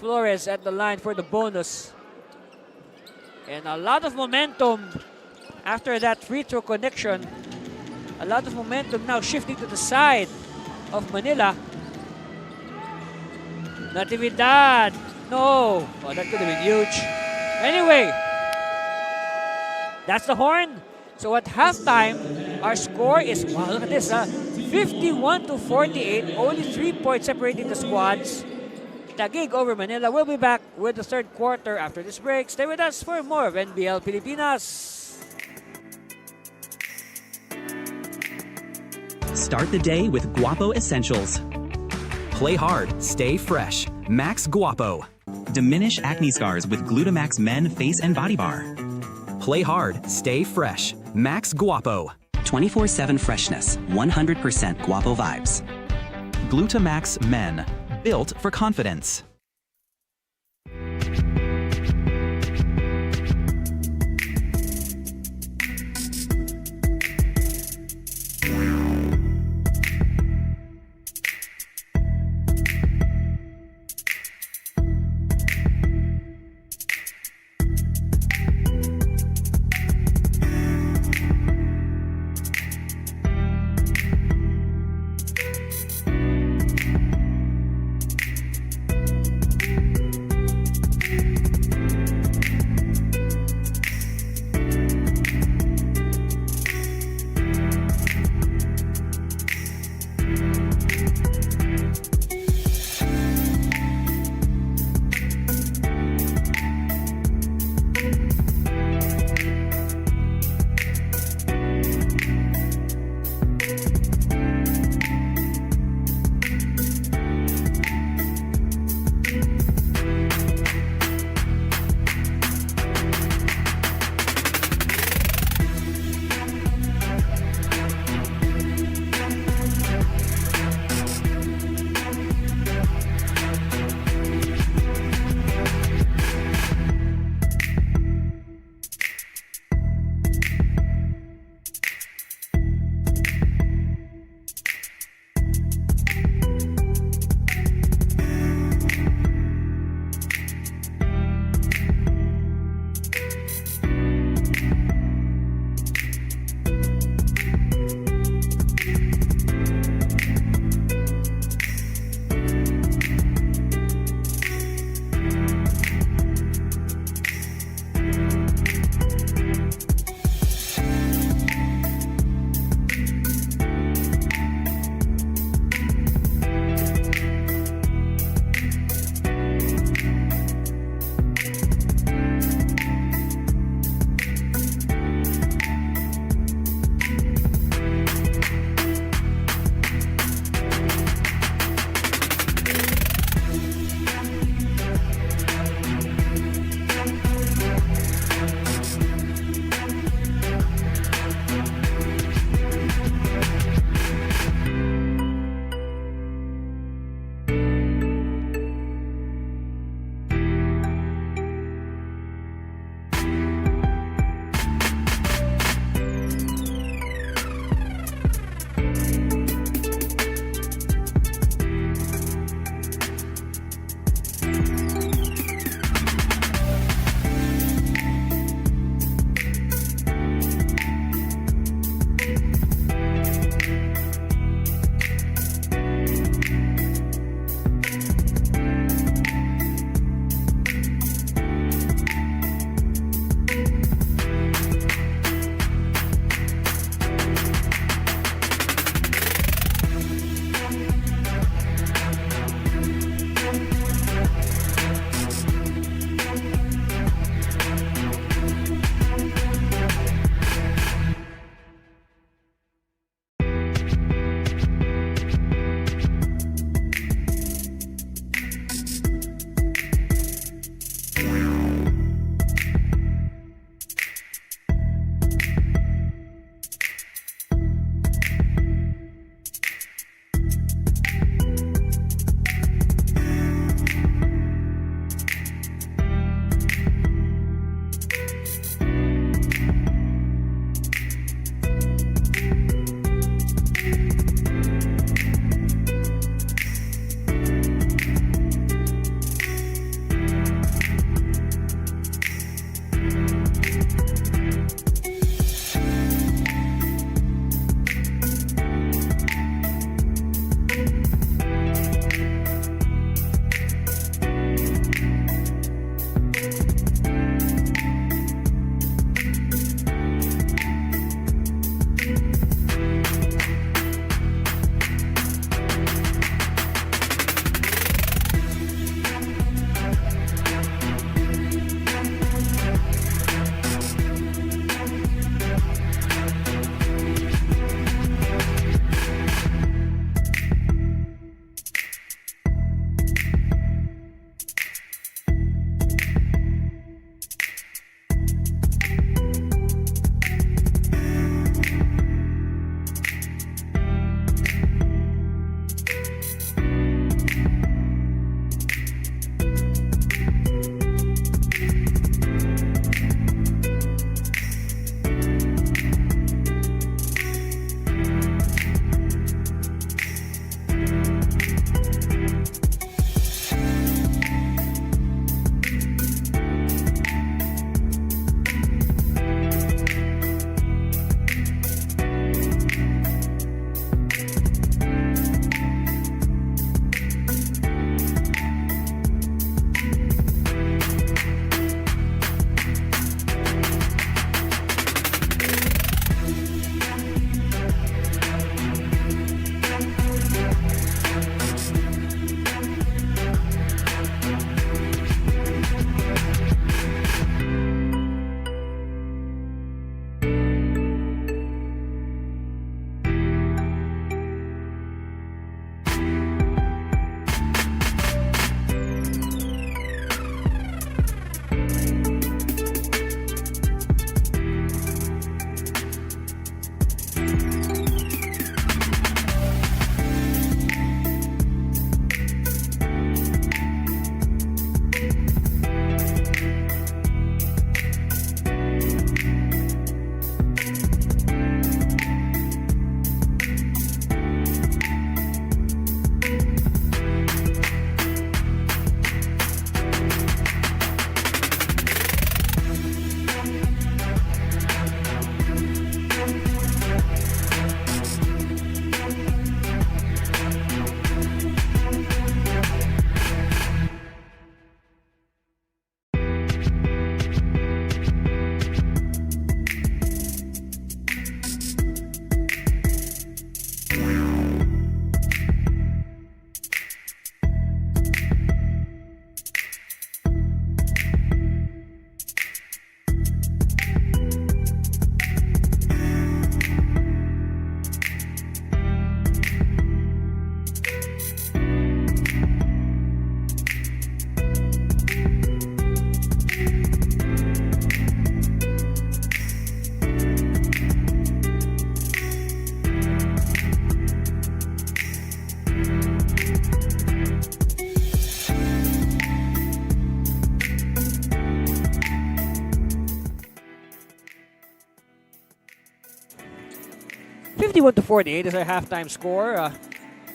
S3: Flores at the line for the bonus. And a lot of momentum after that free throw connection. A lot of momentum now shifting to the side of Manila. Natividad. No. Oh, that could have been huge. Anyway, that's the horn. So at halftime, our score is, wow, look at this, 51-48. Only 3 points separating the squads. Taguig over Manila. We'll be back with the third quarter after this break. Stay with us for more of NBL Pilipinas.
S7: Start the day with Guapo Essentials. Play hard, stay fresh. Max Guapo. Diminish acne scars with Glutamax Men Face and Body Bar. Play hard, stay fresh. Max Guapo. 24/7 freshness, 100% Guapo vibes. Glutamax Men, built for confidence.
S3: 51-48 is our halftime score.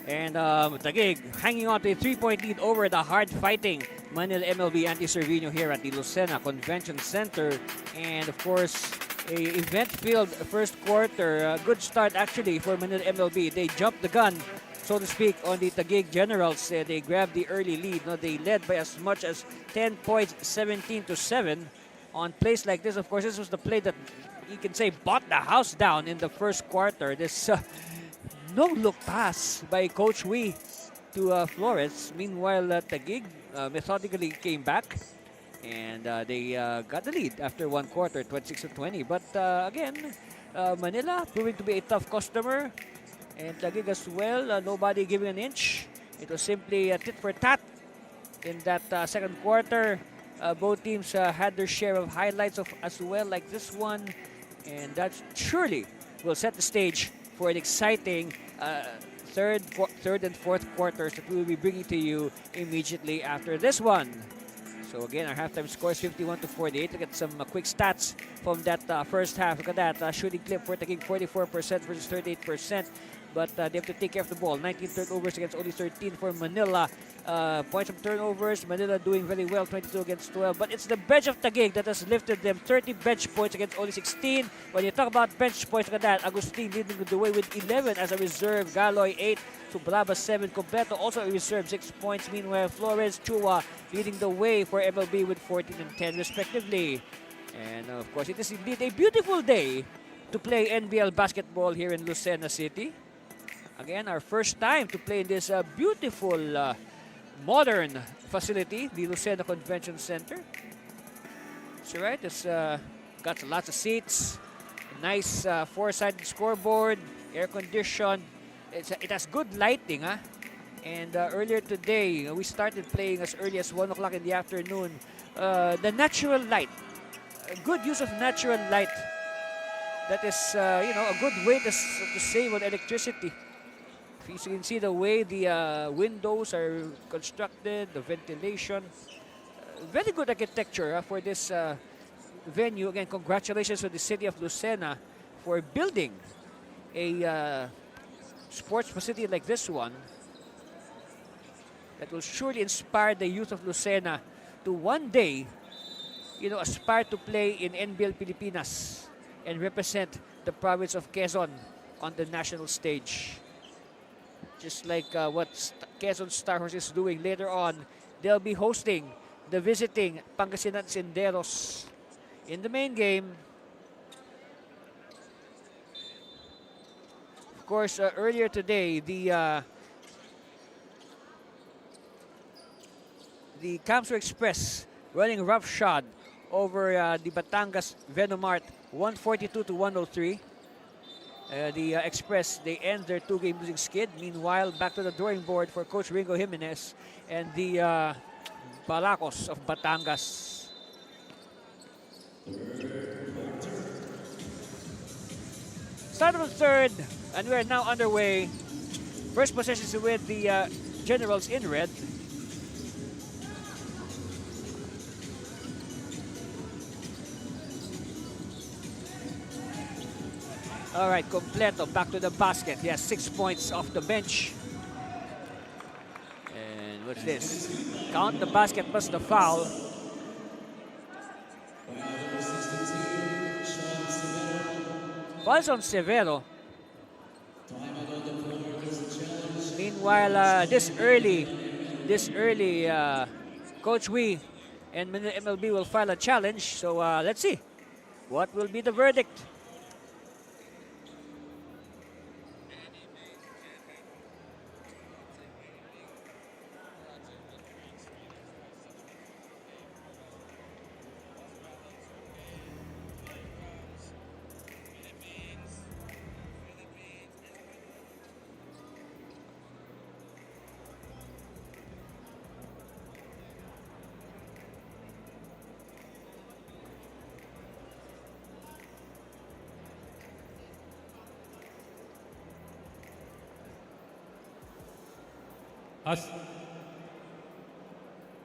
S3: And Taguig hanging on to a 3-point lead over the hard-fighting Manila MLB anti-Cervino here at the Lucena Convention Center. And of course, a event-filled first quarter. A good start actually for Manila MLB. They jumped the gun, so to speak, on the Taguig Generals. They grabbed the early lead. No, they led by as much as 10 points, 17-7. On plays like this, of course, this was the play that you can say bought the house down in the first quarter. This no-look pass by Coach Wee to Flores. Meanwhile, Taguig methodically came back, and they got the lead after one quarter, 26-20. But again, Manila proving to be a tough customer, and Taguig as well, nobody giving an inch. It was simply a tit for tat in that second quarter. Both teams had their share of highlights as well, like this one, and that surely will set the stage for an exciting third and fourth quarters that we will be bringing to you immediately after this one. So again, our halftime score is 51-48. Look at some quick stats from that first half. Look at that shooting clip for Taguig, 44% versus 38%. But they have to take care of the ball. 19 turnovers against only 13 for Manila. Points from turnovers, Manila doing very well, 22 against 12. But it's the bench of Taguig that has lifted them. 30 bench points against only 16. When you talk about bench points, look at that. Agustin leading the way with 11 as a reserve. Galoy 8. Subraba 7. Completo also a reserve, 6 points. Meanwhile, Flores, Chua leading the way for MLB with 14 and 10 respectively. And of course, it is indeed a beautiful day to play NBL basketball here in Lucena City. Again, our first time to play in this beautiful modern facility, the Lucena Convention Center. So right, it's got lots of seats, nice four-sided scoreboard, air-conditioned. It has good lighting, huh? And earlier today, we started playing as early as 1 o'clock in the afternoon. The natural light, good use of natural light. That is, a good way to save on electricity. You can see the way the windows are constructed, the ventilation. Very good architecture for this venue. Again, congratulations to the city of Lucena for building a sports facility like this one that will surely inspire the youth of Lucena to one day, aspire to play in NBL Pilipinas and represent the province of Quezon on the national stage. Just like what Quezon Star Horse is doing later on, they'll be hosting the visiting Pangasinan Senderos in the main game. Of course, earlier today, the Camso Express running roughshod over the Batangas Venomart, 142-103. The Express, they end their two-game losing skid. Meanwhile, back to the drawing board for Coach Ringo Jimenez and the Balacos of Batangas. Start of the third, and we are now underway. First possession is with the Generals in red. All right, Completo back to the basket. He has 6 points off the bench. And what's this? Count the basket plus the foul. Fouls on Severo. Meanwhile, this early, Coach Wee and Manila MLB will file a challenge. So let's see what will be the verdict.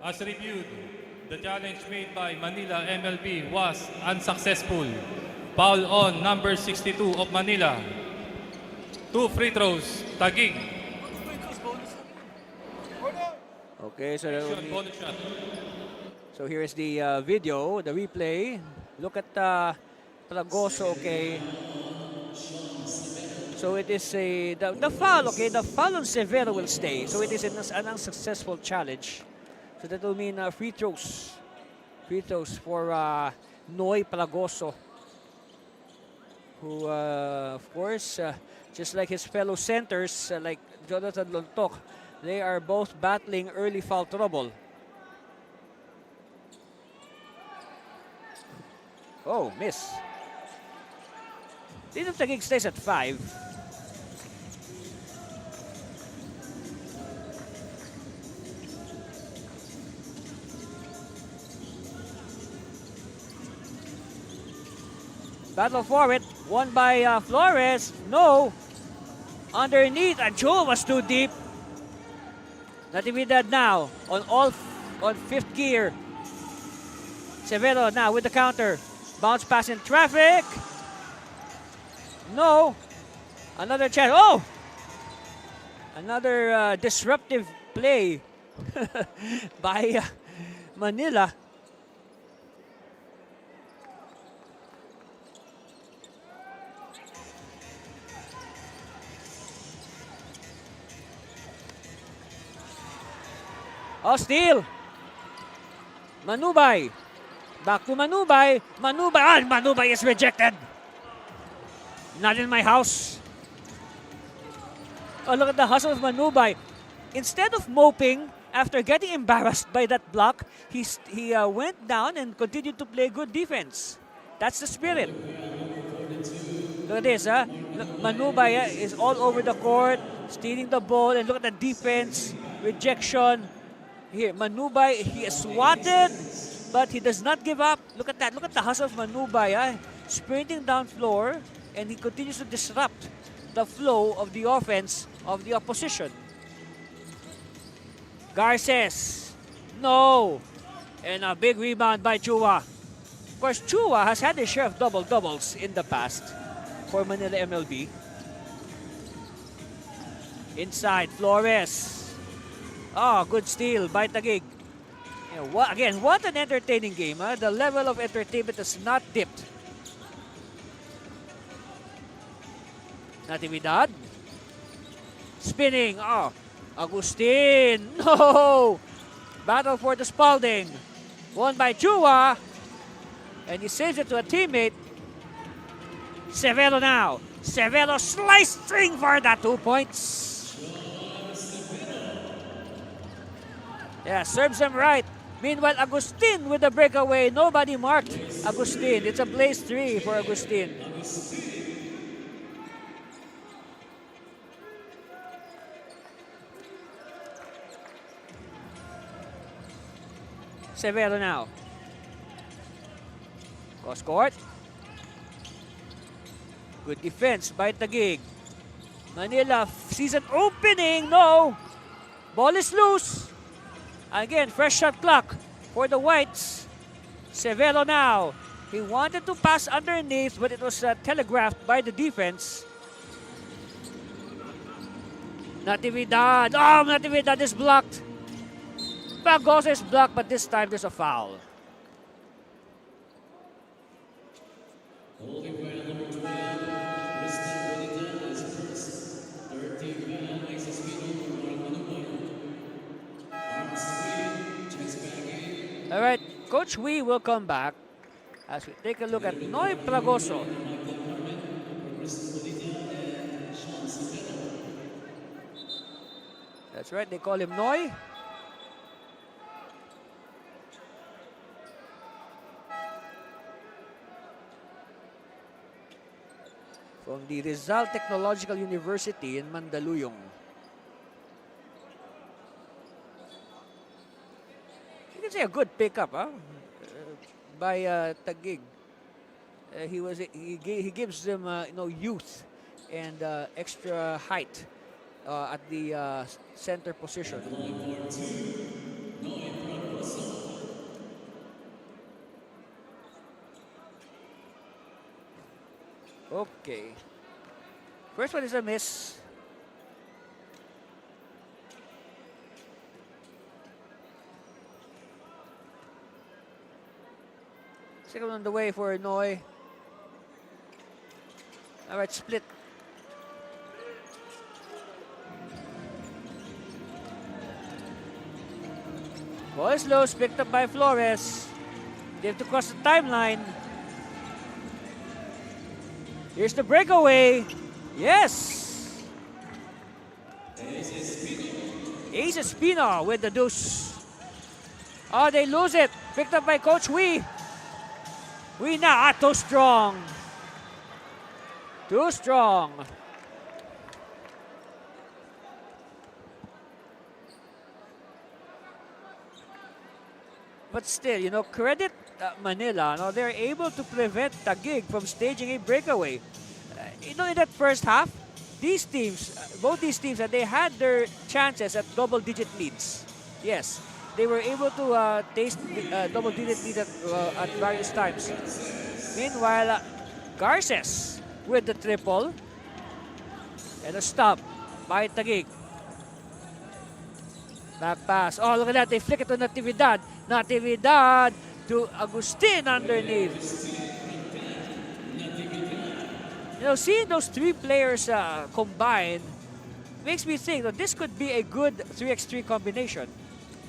S8: As reviewed, the challenge made by Manila MLB was unsuccessful. Foul on number 62 of Manila. 2 free throws, Taguig.
S3: Okay,
S8: Bonus shot.
S3: so here is the video, the replay. Look at Plagoso, okay. So it is the foul, okay. The foul on Severo will stay. So it is an unsuccessful challenge. So that will mean free throws. Free throws for Noy Plagoso, who, of course, just like his fellow centers, like Jonathan Lontok, they are both battling early foul trouble. Oh, miss. Lead of Taguig stays at 5. Battle for it. Won by Flores. No. Underneath. Joe was too deep. Natividad now on fifth gear. Severo now with the counter. Bounce pass in traffic. No. Another chance. Oh! Another disruptive play by Manila. Oh, steal. Manubay. Back to Manubay. Manubay is rejected. Not in my house. Oh, look at the hustle of Manubay. Instead of moping after getting embarrassed by that block, he went down and continued to play good defense. That's the spirit. Look at this, huh? Manubay is all over the court, stealing the ball, and look at the defense, rejection. Here, Manubay, he is swatted, but he does not give up. Look at that. Look at the hustle of Manubay, sprinting down floor, and he continues to disrupt the flow of the offense of the opposition. Garces, no. And a big rebound by Chua. Of course, Chua has had his share of double-doubles in the past for Manila MLB. Inside, Flores. Oh, good steal by Taguig. You know, again, what an entertaining game. Huh? The level of entertainment has not dipped. Natividad. Spinning. Oh, Agustin. No! Battle for the Spalding. Won by Chua. And he saves it to a teammate. Severo now. Severo slicing for the 2 points. Yeah, serves him right. Meanwhile, Agustin with the breakaway. Nobody marked Agustin. It's a blaze 3 for Agustin. Severo now. Cross court. Good defense by Taguig. Manila season opening. No. Ball is loose. Again, fresh shot clock for the Whites. Severo now. He wanted to pass underneath, but it was telegraphed by the defense. Natividad. Oh, Natividad is blocked. Pagosa is blocked, but this time there's a foul.
S5: Holding foul number 12, Mr. Bonita is first. 13 foul makes a speed over Manubay. Arms Wee checks back in.
S3: All right, Coach Wee will come back as we take a look at Noy Plagoso. That's right, they call him Noy. From the Rizal Technological University in Mandaluyong. You can say a good pickup, huh? By Taguig. He gives them youth and extra height at the center position. Okay. First one is a miss. Second on the way for Noy. All right, split. Ball is loose, picked up by Flores. They have to cross the timeline. Here's the breakaway. Yes! Ace Espino with the deuce. Oh, they lose it. Picked up by Coach Wee. Wee na, too strong. Too strong. But still, you know, credit Manila. No, they're able to prevent Taguig from staging a breakaway. You know, in that first half, these teams, both these teams, they had their chances at double-digit leads. Yes, they were able to taste double-digit lead at various times. Meanwhile, Garces with the triple and a stop by Taguig. Back pass. Oh, look at that. They flick it to Natividad. Natividad to Agustin underneath. You know, seeing those three players combined makes me think that this could be a good 3x3 combination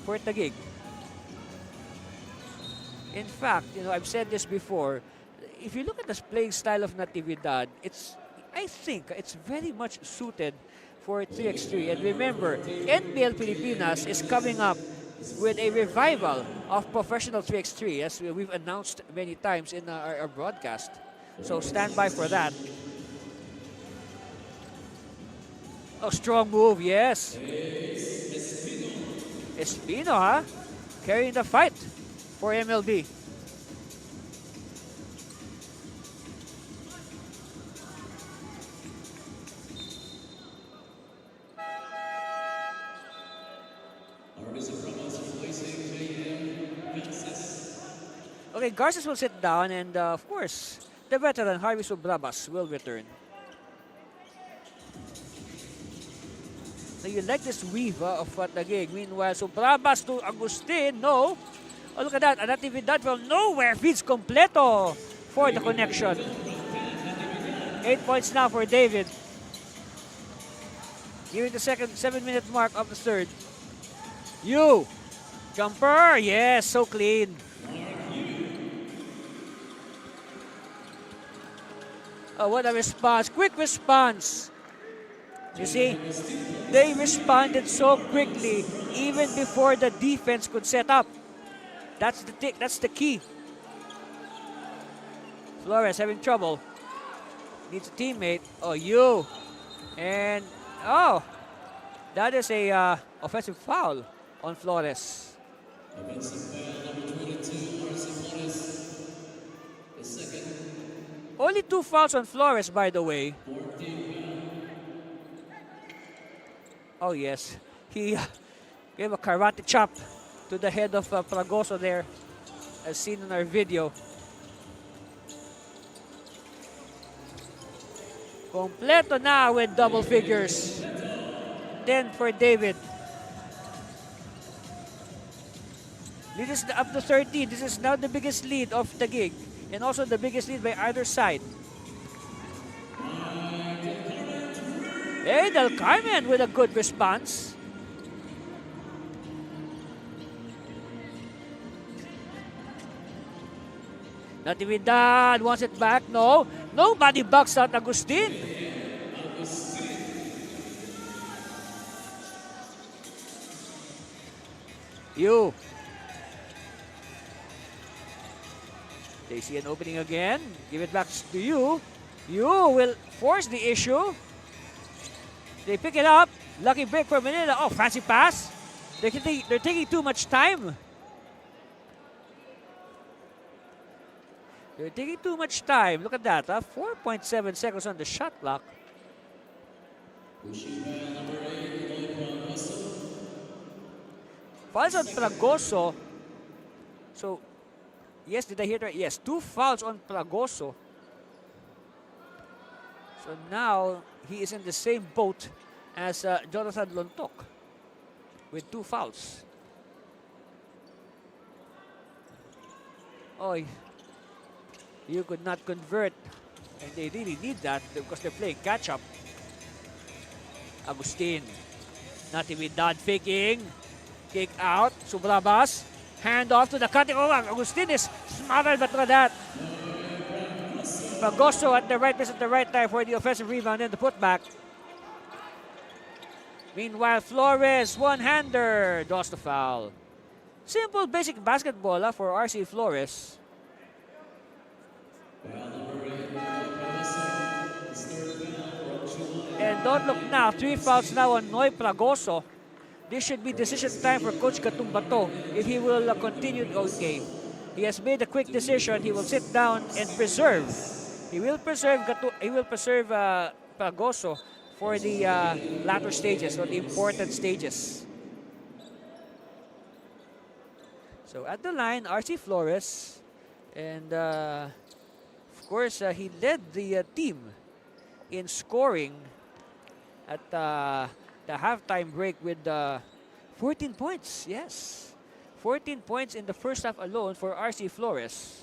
S3: for Taguig. In fact, you know, I've said this before. If you look at the playing style of Natividad, I think it's very much suited for 3x3. And remember, NBL Pilipinas is coming up with a revival of professional 3x3, as we've announced many times in our broadcast. So stand by for that. Oh, strong move, yes. Espino, huh? Carrying the fight for MLB. Okay, Garces will sit down, and of course, the veteran Harvey Subrabas will return. So you like this weave of Taguig. Meanwhile, Subrabas to Agustin, no. Oh, look at that. Natividad from nowhere feeds completo for the connection. 8 points now for David. Here in the 7-minute mark of the third. Jumper, yes, so clean. Oh, what a response. Quick response. You see, they responded so quickly even before the defense could set up. That's the key. Flores having trouble. Needs a teammate. Oh, and that is a offensive foul on Flores.
S5: Offensive foul number 22, RC Flores. The second.
S3: Only 2 fouls on Flores, by the way.
S5: 14.
S3: Oh, yes. He gave a karate chop to the head of Fragoso there, as seen in our video. Completo now with double figures. 10 for David. This is up to 13. This is now the biggest lead of Taguig, and also the biggest lead by either side. Hey, Del Carmen with a good response. Natividad wants it back. No. Nobody backs out Agustin. They see an opening again. Give it back to you. You will force the issue. They pick it up. Lucky break for Manila. Oh, fancy pass. They're taking too much time. They're taking too much time. Look at that. 4.7 seconds on the shot clock. Fouls on Fragoso. So, yes, did I hear that? Yes, 2 fouls on Fragoso. So now he is in the same boat as Jonathan Lontok with 2 fouls. Oh, you could not convert, and they really need that because they're playing catch-up. Agustin, Natividad faking, kick out, Subrabas, hand off to the cutting. Oh, Agustin is smothered, but look at that. Pagoso at the right place at the right time for the offensive rebound and the putback. Meanwhile, Flores, one-hander, draws the foul. Simple, basic basketball for RC Flores. And don't look now, 3 fouls now on Noy Pragoso. This should be decision time for Coach Katumbato if he will continue. Okay, he has made a quick decision. He will sit down and preserve. He will preserve Pragoso for the latter stages or the important stages. So at the line, RC Flores, and of course he led the team in scoring at the halftime break with 14 points. Yes, 14 points in the first half alone for RC Flores.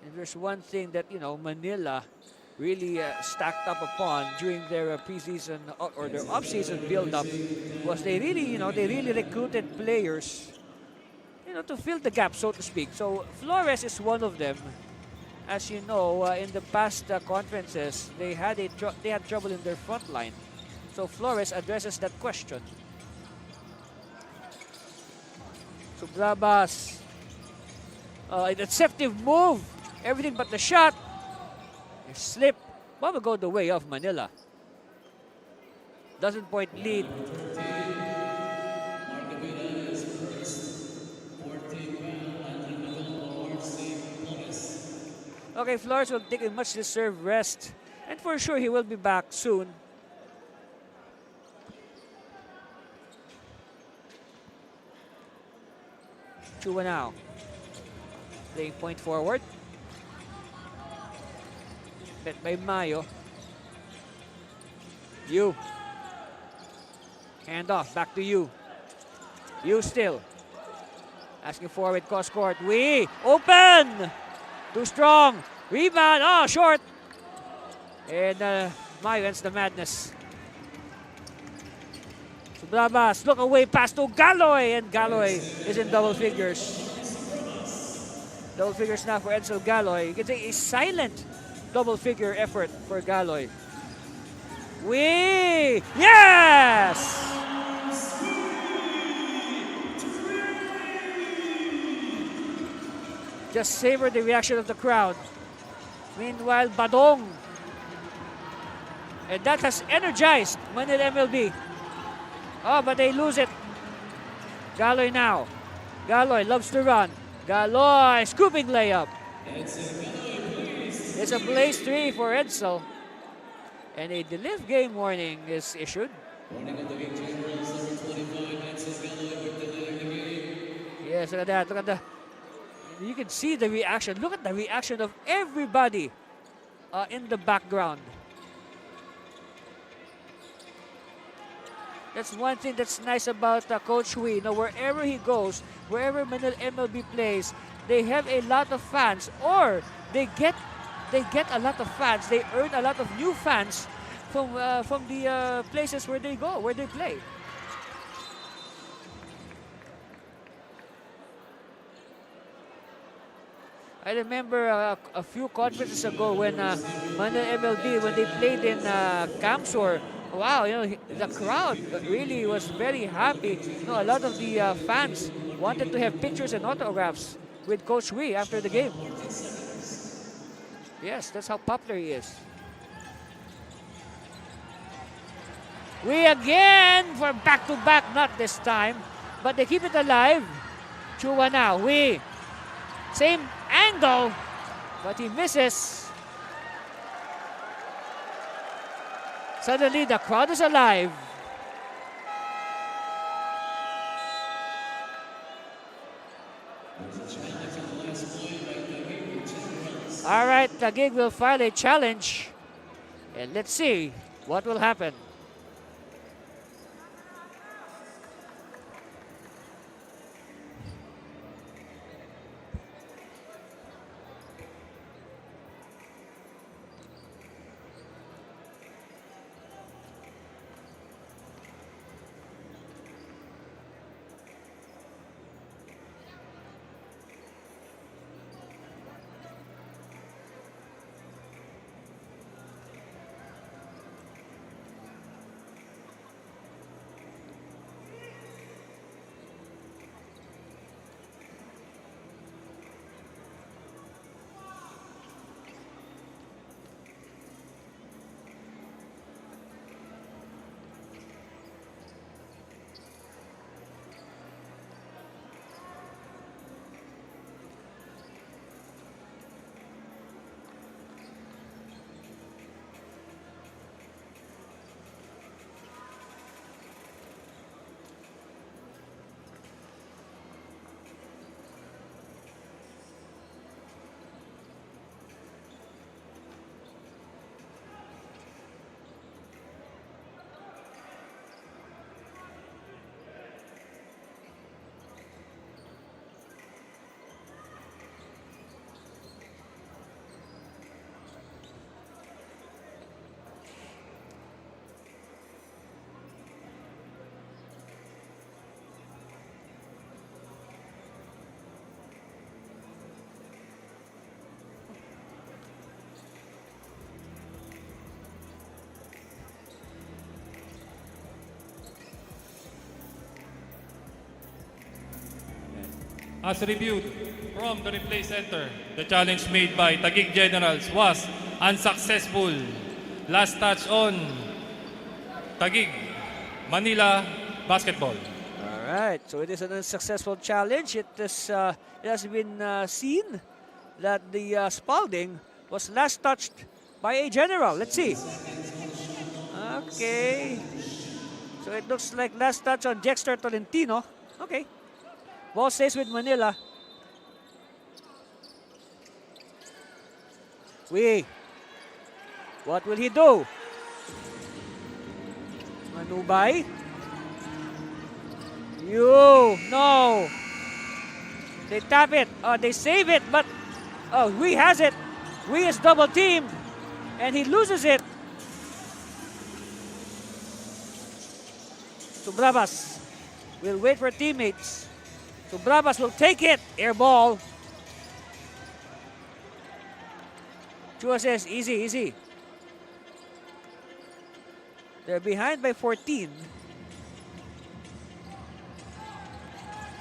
S3: And there's one thing that, you know, Manila really stacked up upon during their preseason or their off-season build-up was they really recruited players, you know, to fill the gap, so to speak. So Flores is one of them. As you know, in the past conferences, they had trouble in their front line. So Flores addresses that question. So Brabas, a deceptive move. Everything but the shot. A slip. What will go the way of Manila? Dozen point lead. Okay, Flores will take a much deserved rest. And for sure, he will be back soon. Chua now. Playing point forward. Bet by Mayo. You. Hand off. Back to you. You still. Asking forward cross court. We. Open. Too strong. Rebound. Oh, short. And Mayo ends the madness. So Brabas. Look away. Pass to Galoy. And Galoy is in double figures. Double figures now for Edsel Galoy. You can say a silent double figure effort for Galoy. Yes! Just savor the reaction of the crowd. Meanwhile, Badong. And that has energized Manila MLB. Oh, but they lose it. Galoy now. Galoy loves to run. Galoy, scooping layup. It's a place 3 for Edsel. And a delayed game warning is issued. Yes, look at that. Look at the. You can see the reaction. Look at the reaction of everybody in the background. That's one thing that's nice about Coach Hui. You know, wherever he goes, wherever Manila MLB plays, they have a lot of fans, or they get a lot of fans. They earn a lot of new fans from the places where they go, where they play. I remember a few conferences ago when Manila MLB, when they played in Camsor, wow, you know, the crowd really was very happy. You know, a lot of the fans wanted to have pictures and autographs with Coach Hui after the game. Yes, that's how popular he is. We again for back-to-back, not this time, but they keep it alive. Chua now, we. Same angle, but he misses. Suddenly, the crowd is alive. All right, Taguig will file a challenge. And let's see what will happen.
S8: As reviewed from the replay center, the challenge made by Taguig Generals was unsuccessful. Last touch on Taguig, Manila Basketball.
S3: All right, so it is an unsuccessful challenge. It has been seen that the Spalding was last touched by a general. Let's see. Okay. So it looks like last touch on Dexter Tolentino. Okay. Ball stays with Manila. What will he do? Manubay. No. They tap it. They save it, but Wee has it. Wee is double teamed, and he loses it. So Bravas will wait for teammates. So Bravas will take it. Air ball. Chua says, easy. They're behind by 14.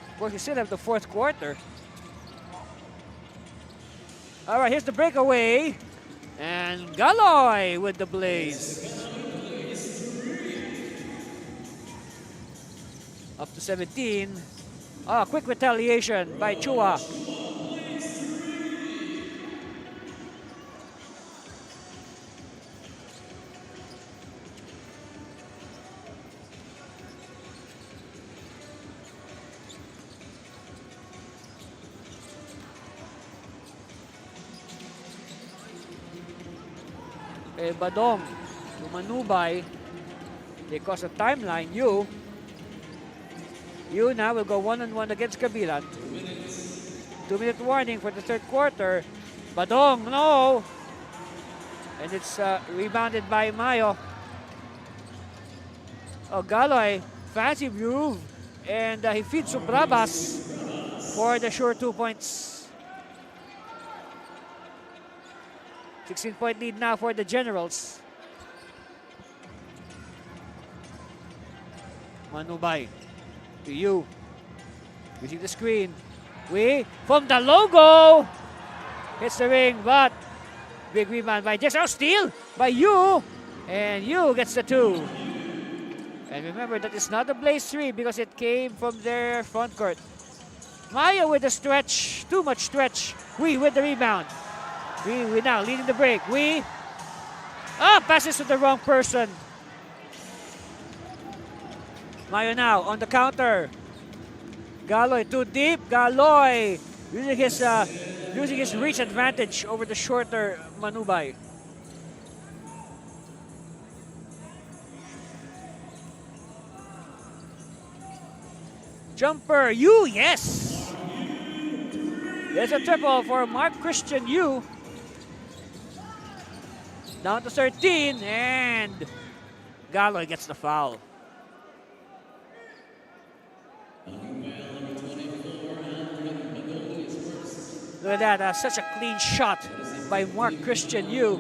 S3: Of course, we still have the fourth quarter. All right, here's the breakaway. And Galoy with the blaze. Up to 17. Quick retaliation by Chua. Badong to Manubay. They cross the timeline. You now will go one-on-one against Kabilan. 2-minute warning for the third quarter. Badong, no! And it's rebounded by Mayo. Galoy, fancy groove. And he feeds to Brabas for the sure 2 points. 16-point lead now for the Generals. Manubay. To you. Using the screen. From the logo. Hits the ring, but big rebound by Jackson. Steal by you. And you gets the 2. And remember, that is not a Blaze 3 because it came from their front court. Maya with the stretch. Too much stretch. With the rebound. We now leading the break. Passes to the wrong person. Mayo now on the counter. Galoy too deep. Galoy using his reach advantage over the shorter Manubay. Jumper, Yu, yes! There's a triple for Mark Christian Yu. Down to 13, and Galoy gets the foul. Look at that, such a clean shot by Mark Christian Yu.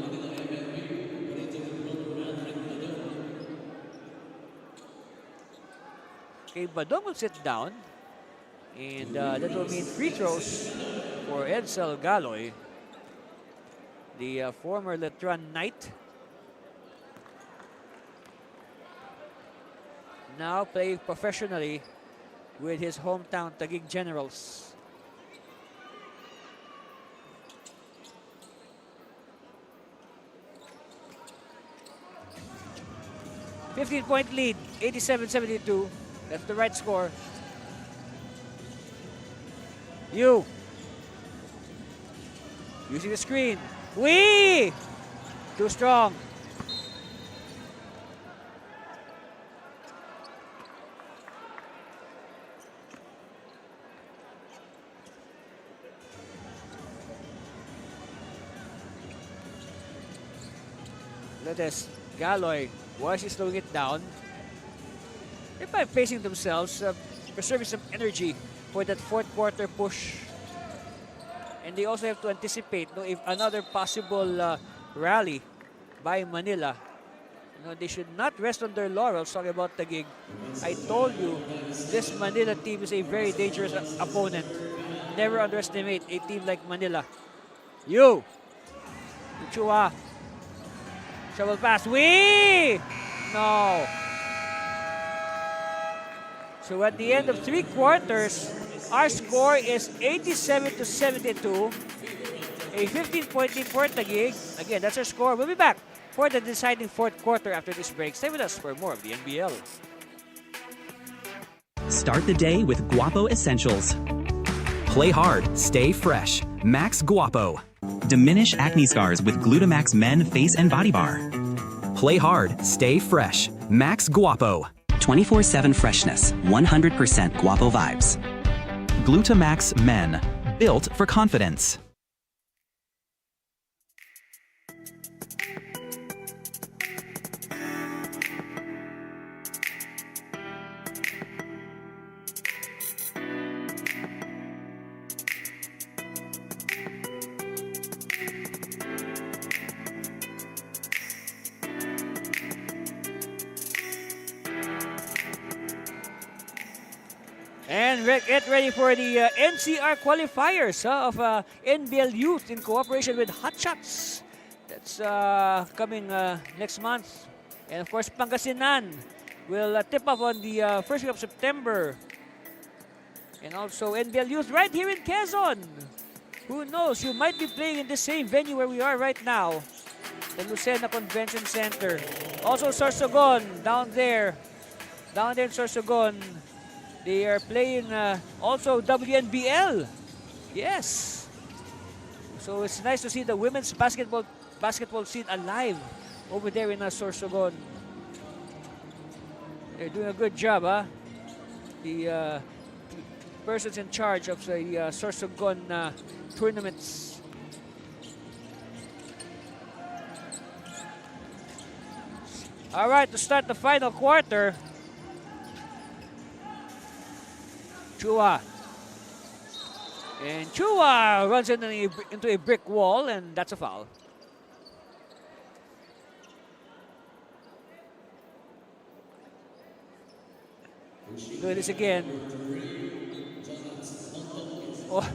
S3: Okay, Badong will sit down. And that will mean free throws for Edsel Galoy, the former Letran Knight. Now playing professionally with his hometown Taguig Generals. 15-point lead, 87-72. That's the right score. Yu. Using the screen. Wee! Too strong. Look at this. Galoy, once he's slowing it down, they're by pacing themselves, preserving some energy for that fourth quarter push. And they also have to anticipate if another possible rally by Manila. They should not rest on their laurels. Talking about Taguig, I told you, this Manila team is a very dangerous opponent. Never underestimate a team like Manila. Yu! Chua. Shovel pass. Wee! No. So at the end of 3 quarters, our score is 87-72. A 15-point lead for Taguig. Again, that's our score. We'll be back for the deciding fourth quarter after this break. Stay with us for more of the NBL.
S7: Start the day with Guapo Essentials. Play hard, stay fresh. Max Guapo. Diminish acne scars with Glutamax Men Face and Body Bar. Play hard, stay fresh. Max Guapo. 24/7 freshness, 100% Guapo vibes. Glutamax Men, built for confidence.
S3: And get ready for the NCR qualifiers of NBL Youth in cooperation with Hot Shots. That's coming next month. And of course, Pangasinan will tip off on the first week of September. And also NBL Youth right here in Quezon. Who knows? You might be playing in the same venue where we are right now, the Lucena Convention Center. Also Sorsogon down there in Sorsogon. They are playing also WNBL. Yes. So it's nice to see the women's basketball scene alive over there in Sorsogon. They're doing a good job, huh? The persons in charge of the Sorsogon tournaments. All right, to start the final quarter. Chua. And Chua runs into a brick wall, and that's a foul. Do this again. Oh,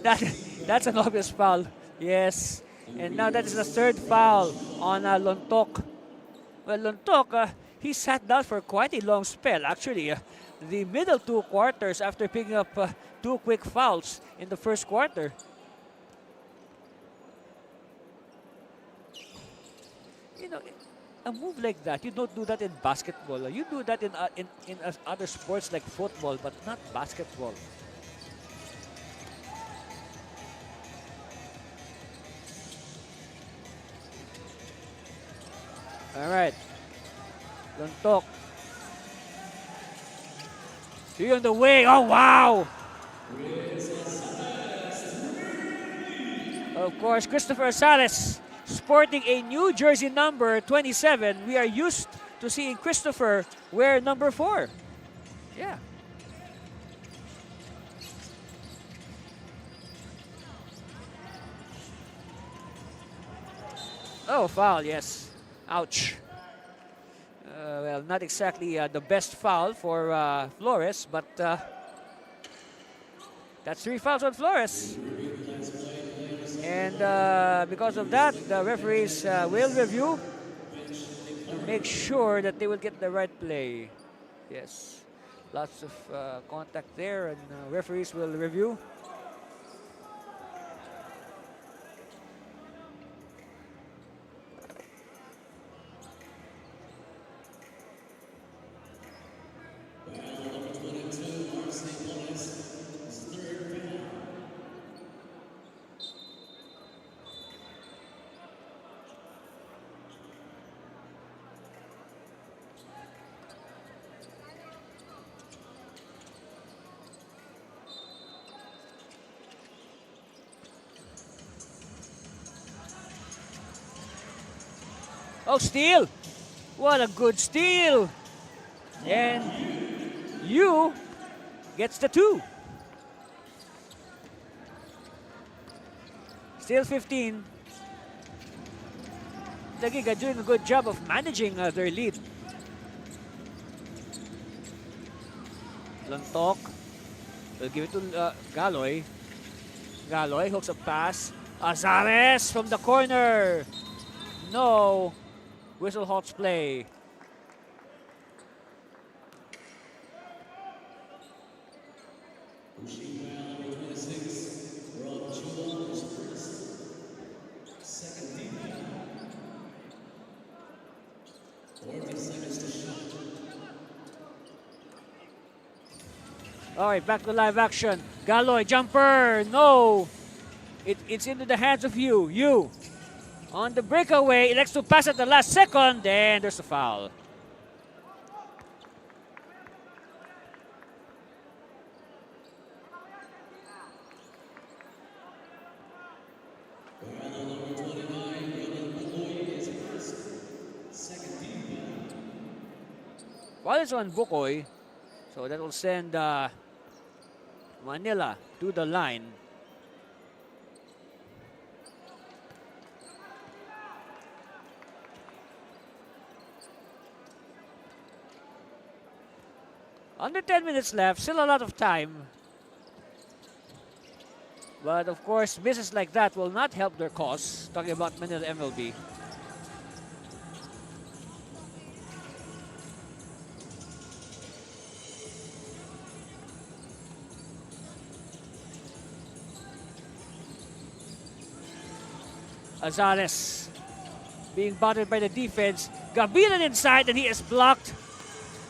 S3: that's an obvious foul. Yes. And now that is the third foul on Lontok. Well, Lontok, he sat down for quite a long spell, actually. The middle 2 quarters after picking up 2 quick fouls in the first quarter. You know, a move like that, you don't do that in basketball. You do that in other sports like football, but not basketball. All right. Luntok. Three on the way. Oh, wow. Of course, Christopher Sales sporting a new jersey number 27. We are used to seeing Christopher wear number 4. Yeah. Oh, foul, yes. Ouch. Well, not exactly the best foul for Flores, but that's 3 fouls on Flores. And because of that, the referees will review to make sure that they will get the right play. Yes, lots of contact there, and referees will review. Oh, steal! What a good steal! And Yu gets the 2. Still 15. Taguig are doing a good job of managing their lead. Lantok will give it to Galoy. Galoy hooks a pass. Azares from the corner. No. Whistle halts play. All right, back to live action. Galoy, jumper, no. It's into the hands of Yu. On the breakaway, elects to pass at the last second, and there's a foul. While it's on Bukoy, so that will send Manila to the line. Under 10 minutes left, still a lot of time. But of course, misses like that will not help their cause. Talking about Manila MLB. Azares being bothered by the defense. Gabilan inside, and he is blocked.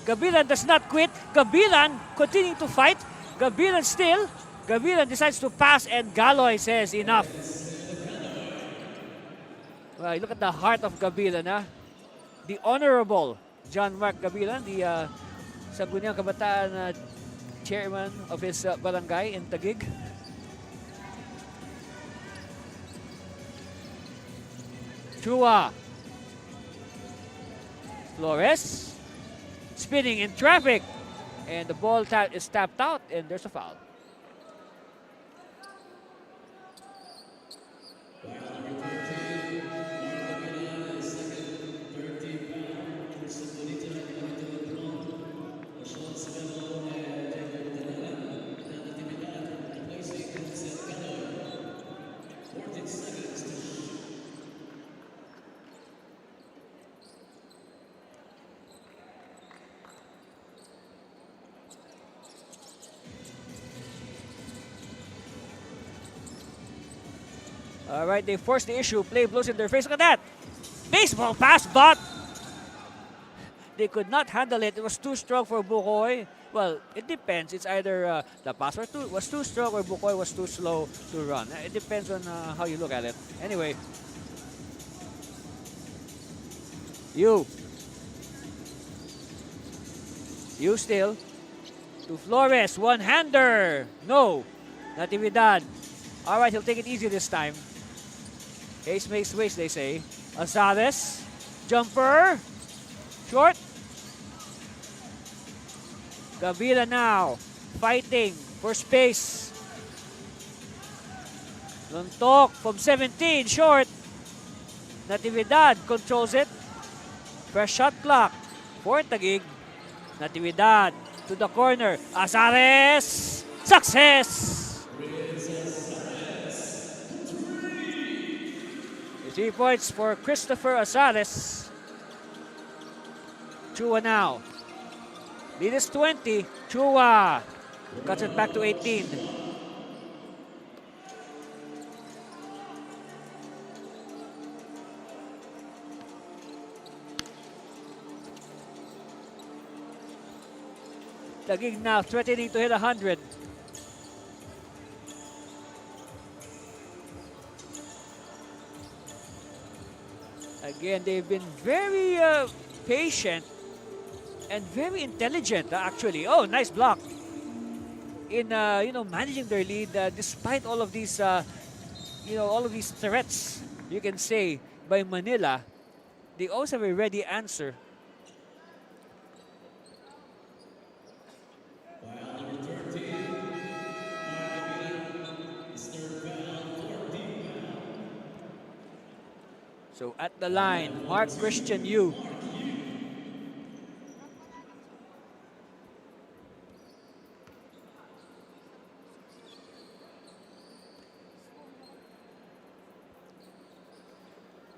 S3: Gabilan does not quit. Gabilan continuing to fight. Gabilan still. Gabilan decides to pass, and Galoy says enough. Well, look at the heart of Gabilan, huh? The Honorable John Mark Gabilan, the Sangguniang Kabataan chairman of his barangay in Taguig. Chua. Flores. Spinning in traffic. And the ball is tapped out, and there's a foul. All right, they forced the issue. Play blows in their face. Look at that. Baseball pass, but they could not handle it. It was too strong for Bukoy. Well, it depends. It's either the pass was too strong or Bukoy was too slow to run. It depends on how you look at it. Anyway. You. You still. To Flores. One-hander. No. Natividad. All right, he'll take it easy this time. Ace makes waste, they say. Azares. Jumper. Short. Gavila now. Fighting for space. Lontok from 17. Short. Natividad controls it. Fresh shot clock for Taguig. Natividad to the corner. Azares. Success! 3 points for Christopher Azares. Chua now. Lead is 20. Chua cuts it back to 18. Taguig now threatening to hit 100. Again, they've been very patient and very intelligent, actually. Oh, nice block in managing their lead despite all of these all of these threats, you can say, by Manila. They also have a ready answer. So at the line, Mark Christian Yu.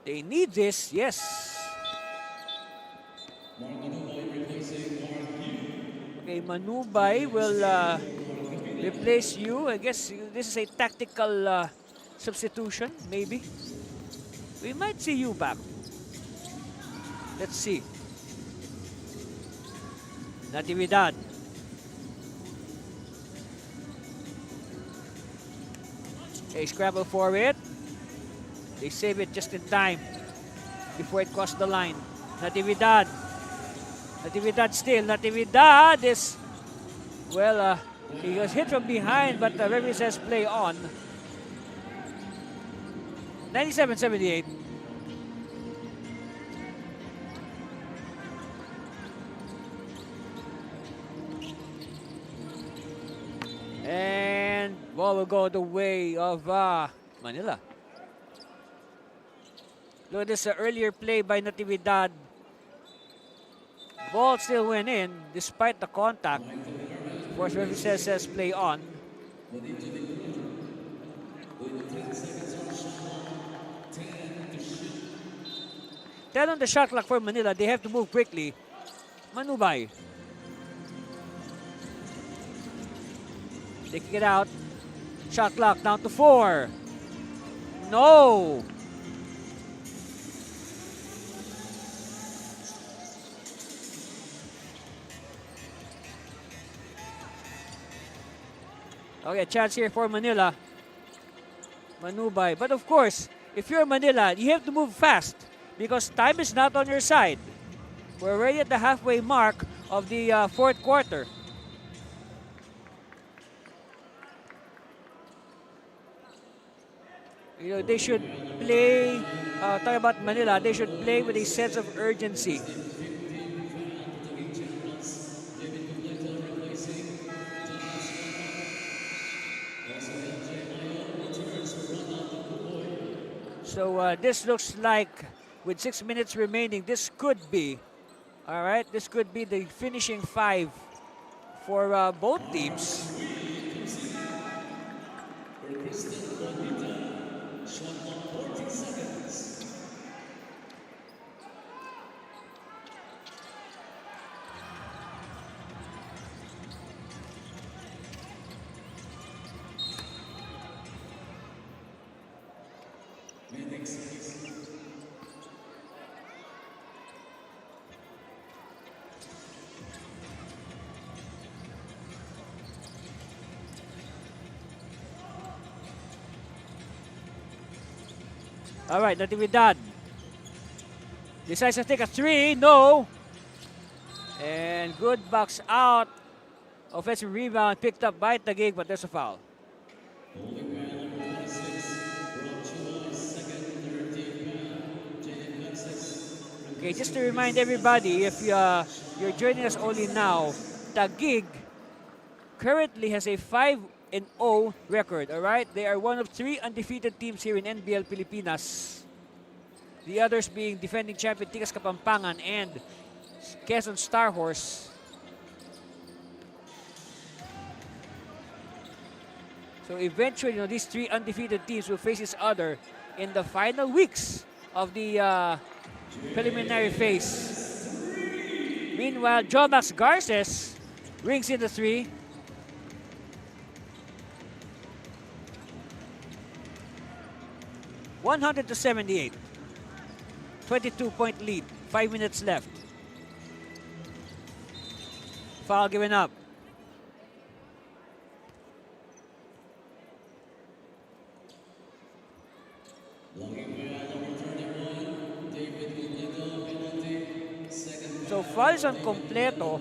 S3: They need this, yes. Okay, Manubay will replace you. I guess this is a tactical substitution, maybe. We might see you back. Let's see. Natividad. A scramble for it. They save it just in time before it crossed the line. Natividad. Natividad still. Natividad is, well, he was hit from behind, but the referee says play on. 97-78. And ball will go the way of Manila. Look at this earlier play by Natividad. Ball still went in despite the contact. Of course, referee says play on. 10 on the shot clock for Manila. They have to move quickly. Manubay. Taking it out. Shot clock down to 4. No. Okay, a chance here for Manila. Manubay. But of course, if you're Manila, you have to move fast because time is not on your side. We're already at the halfway mark of the fourth quarter. You know, they should play, talking about Manila, they should play with a sense of urgency. So this looks like, with 6 minutes remaining, this could be, all right, this could be the finishing 5 for both teams. All right, Natividad. Decides to take a three. No. And good box out. Offensive rebound picked up by Taguig, but there's a foul. Okay, just to remind everybody, if you're joining us only now, Taguig currently has a 5-0 record, all right? They are one of 3 undefeated teams here in NBL Pilipinas. The others being defending champion Tigas Kapampangan and Quezon Star Horse. So eventually, these 3 undefeated teams will face each other in the final weeks of the preliminary phase. Meanwhile, Jomax Garces rings in the 3. (100-78). 22-point lead. 5 minutes left. Foul given up. So fouls on completo.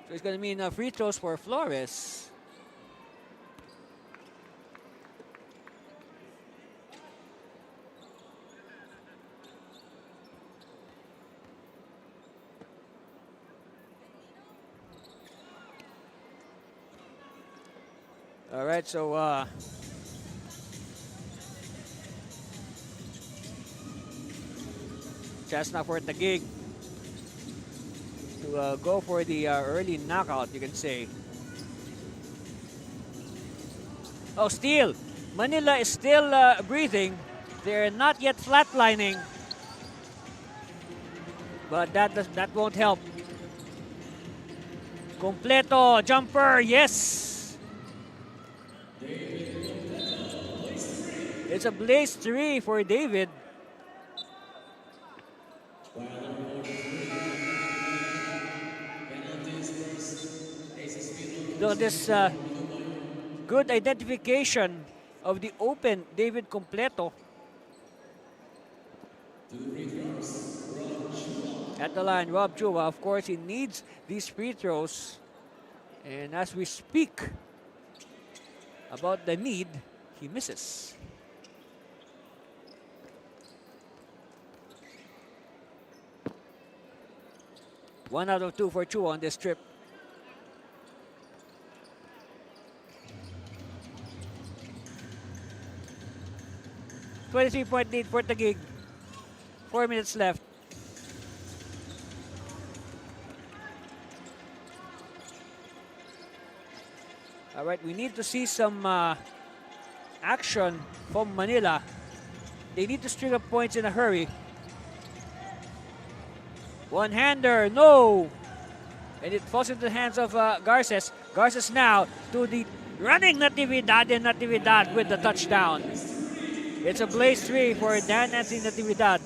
S3: So it's going to mean free throws for Flores. All right, so chance now for Taguig to go for the early knockout, you can say. Oh, steal. Manila is still breathing. They're not yet flatlining. But that won't help. Completo, jumper, yes! It's a blaze 3 for David. Though this good identification of the open David Completo. At the line, Rob Chua, of course, he needs these free throws. And as we speak about the need, he misses. One out of 2 for Chua on this trip. .23 lead for Taguig. 4 minutes left. All right, we need to see some action from Manila. They need to string up points in a hurry. One-hander, no! And it falls into the hands of Garces. Garces now to the running Natividad, and Natividad with the touchdown. It's a blaze 3 for Dan Anthony Natividad.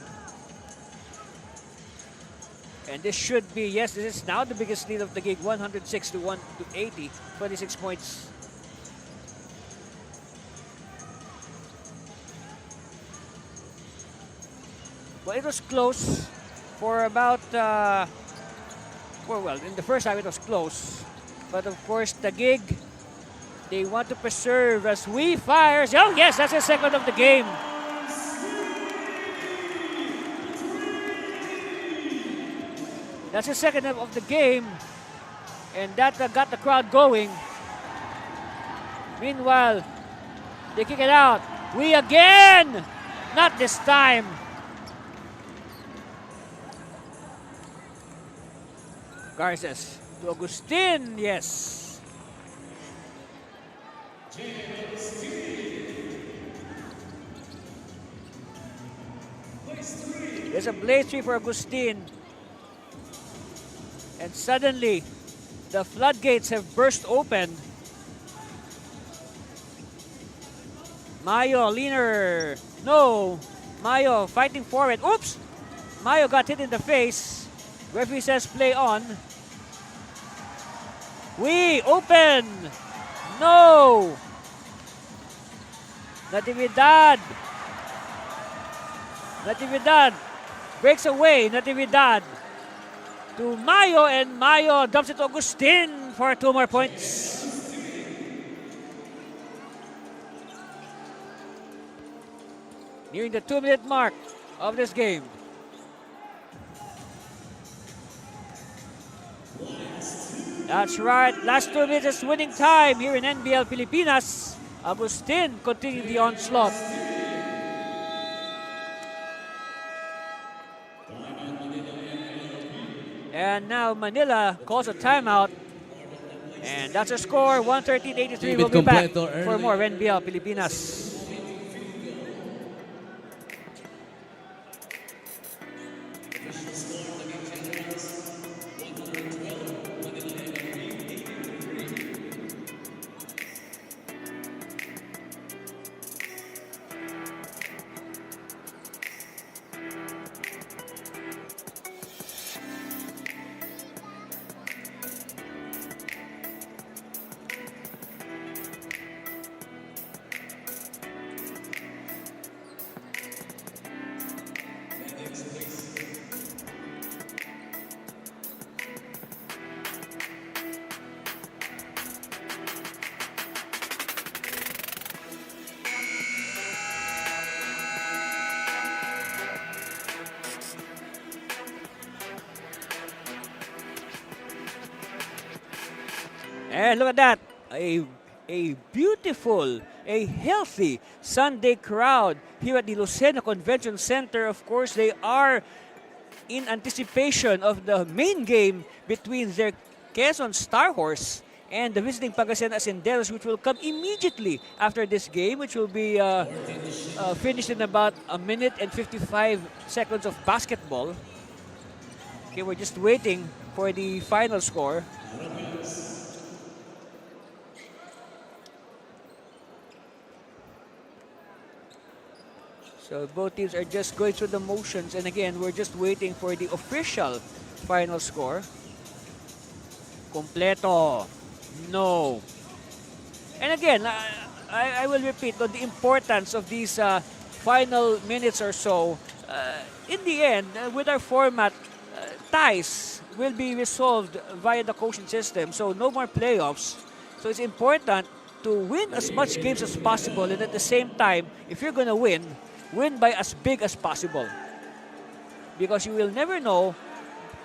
S3: And this should be, yes, this is now the biggest lead of the gig, 106 to 80, 26 points. Well, it was close for about, well, in the first half it was close. But of course, the gig, they want to preserve as we fires. Oh, yes, that's the second of the game. That's the second of the game. And that got the crowd going. Meanwhile, they kick it out. We again! Not this time. Garces to Agustin, yes. There's a blaze 3 for Agustin. And suddenly, the floodgates have burst open. Mayo, leaner. No. Mayo fighting for it. Oops! Mayo got hit in the face. Referee says play on. We open. No. Natividad. Natividad breaks away. Natividad to Mayo, and Mayo dumps it to Agustin for 2 more points. Nearing the 2-minute mark of this game. That's right. Last 2 minutes is winning time here in NBL Pilipinas. Agustin continuing the onslaught. And now Manila calls a timeout. And that's a score, 113-83. We'll be back for more NBL Pilipinas. And look at that, a beautiful, a healthy Sunday crowd here at the Lucena Convention Center. Of course, they are in anticipation of the main game between their Quezon Star Horse and the visiting Pangasinan Acenderos, which will come immediately after this game, which will be finished in about 1 minute and 55 seconds of basketball. Okay, we're just waiting for the final score. So both teams are just going through the motions, and again, we're just waiting for the official final score. Completo. No. And again, I will repeat the importance of these final minutes or so. In the end, with our format, ties will be resolved via the coaching system, so no more playoffs. So it's important to win as much games as possible, and at the same time, if you're going to win by as big as possible. Because you will never know,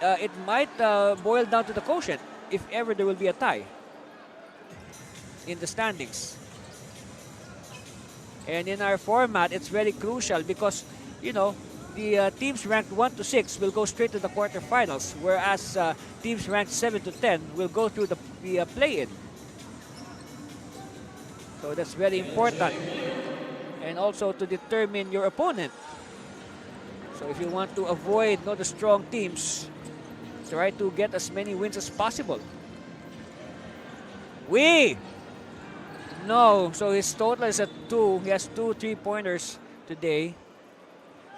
S3: it might boil down to the quotient if ever there will be a tie in the standings. And in our format, it's very crucial because, you know, the teams ranked 1 to 6 will go straight to the quarterfinals, whereas teams ranked 7 to 10 will go through the play-in. So that's very important. And also to determine your opponent. So if you want to avoid the strong teams, try to get as many wins as possible. No, so his total is at 2. He has 2 3-pointers today.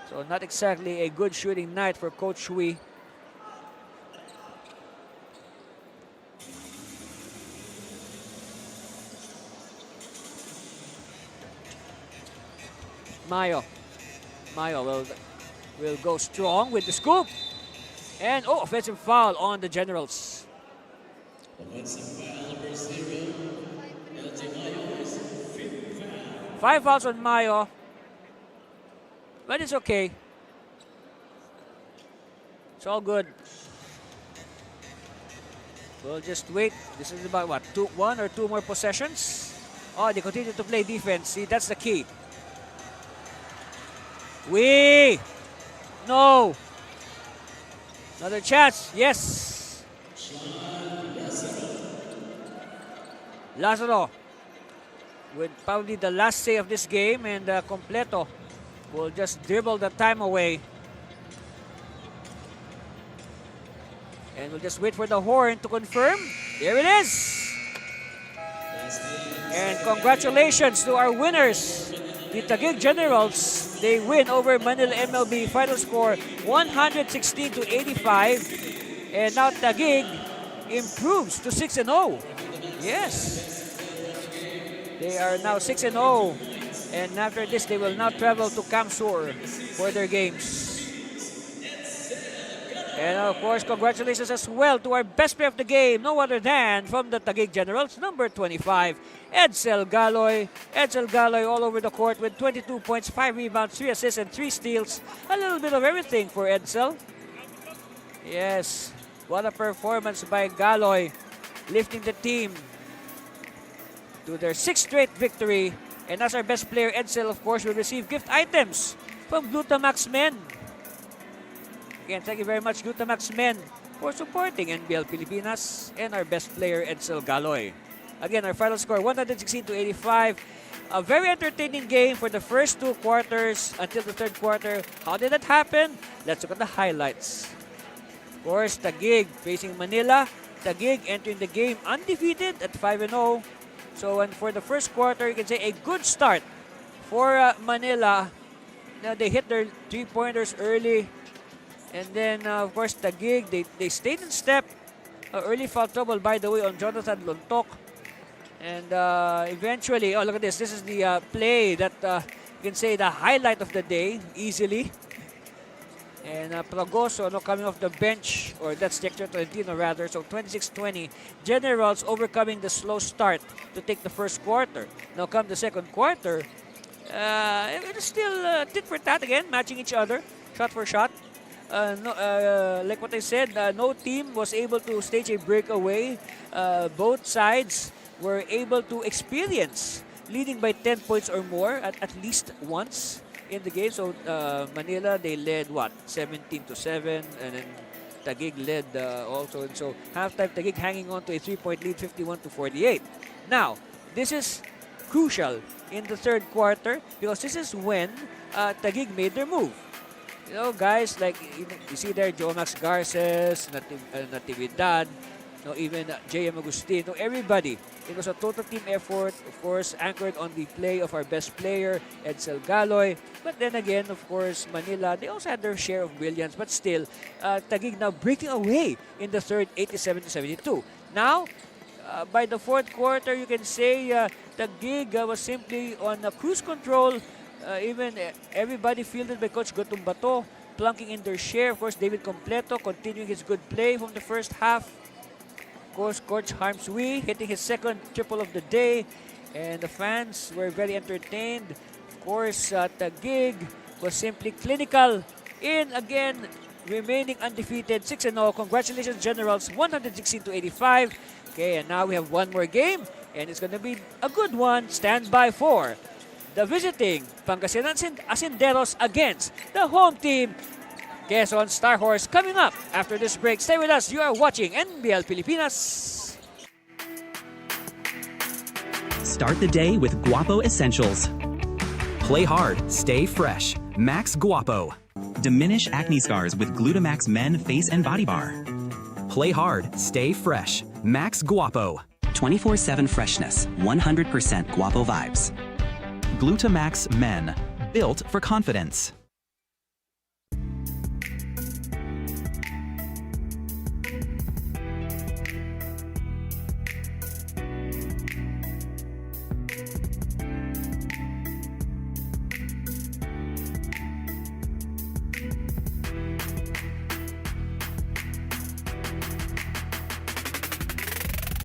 S3: So not exactly a good shooting night for Coach Wee. Mayo will go strong with the scoop. And offensive foul on the Generals.
S5: Offensive foul number 0. LJ Mayo's 5th foul.
S3: 5 fouls on Mayo. But it's okay. It's all good. We'll just wait. This is about what? 1 or 2 more possessions. Oh, they continue to play defense. See, that's the key. No. Another chance. Yes. Lazaro with probably the last say of this game, and Completo will just dribble the time away. And we'll just wait for the horn to confirm. There it is. And congratulations to our winners, the Taguig Generals. They win over Manila MLB. Final score 116 to 85. And now Taguig improves to 6-0. Yes. They are now 6-0. And after this, they will now travel to Kamsur for their games. And of course, congratulations as well to our best player of the game, no other than from the Taguig Generals, number 25, Edsel Galoy. Edsel Galoy all over the court with 22 points, 5 rebounds, 3 assists, and 3 steals. A little bit of everything for Edsel. Yes, what a performance by Galoy, lifting the team to their 6th straight victory. And as our best player, Edsel, of course, will receive gift items from Glutamax Men. Again, thank you very much, Glutamax Men, for supporting NBL Pilipinas and our best player, Edsel Galoy. Again, our final score, 116-85. A very entertaining game for the first 2 quarters until the 3rd quarter. How did that happen? Let's look at the highlights. Of course, Taguig facing Manila. Taguig entering the game undefeated at 5-0. So, and for the first quarter, you can say a good start for Manila. Now, they hit their 3-pointers early. And then, of course, Taguig, they stayed in step. Early foul trouble, by the way, on Jonathan Lontok. And eventually, oh, look at this. This is the play that you can say the highlight of the day, easily. And Pragoso coming off the bench, or that's Hector Tolentino rather. So 26-20. Generals overcoming the slow start to take the first quarter. Now come the second quarter, it is still tit for tat again, matching each other, shot for shot. Like what I said, no team was able to stage a breakaway. Both sides were able to experience leading by 10 points or more at least once in the game. So Manila, they led 17-7, and then Taguig led also. And so halftime, Taguig hanging on to a 3-point lead, 51-48. Now, this is crucial in the 3rd quarter because this is when Taguig made their move. You know, guys, like you see there, Joe Max Garces, Natividad, even J.M. Agustin, everybody. It was a total team effort, of course, anchored on the play of our best player, Edsel Galoy. But then again, of course, Manila, they also had their share of brilliance. But still, Taguig now breaking away in the 3rd, 87-72. Now, by the 4th quarter, you can say Taguig was simply on cruise control. Even everybody fielded by Coach Gotumbato, plunking in their share. Of course, David Completo continuing his good play from the first half. Of course, Coach Harms Wee hitting his 2nd triple of the day. And the fans were very entertained. Of course, Taguig was simply clinical in, again, remaining undefeated, 6-0. Congratulations, Generals, 116-85. Okay, and now we have one more game. And it's going to be a good one. Stand by for the visiting Pangasinan Asinderos against the home team, Quezon Star Horse, coming up after this break. Stay with us. You are watching NBL Pilipinas.
S7: Start the day with Guapo Essentials. Play hard, stay fresh. Max Guapo. Diminish acne scars with Glutamax Men Face and Body Bar. Play hard, stay fresh. Max Guapo. 24/7 freshness, 100% Guapo vibes. Glutamax Men, built for confidence.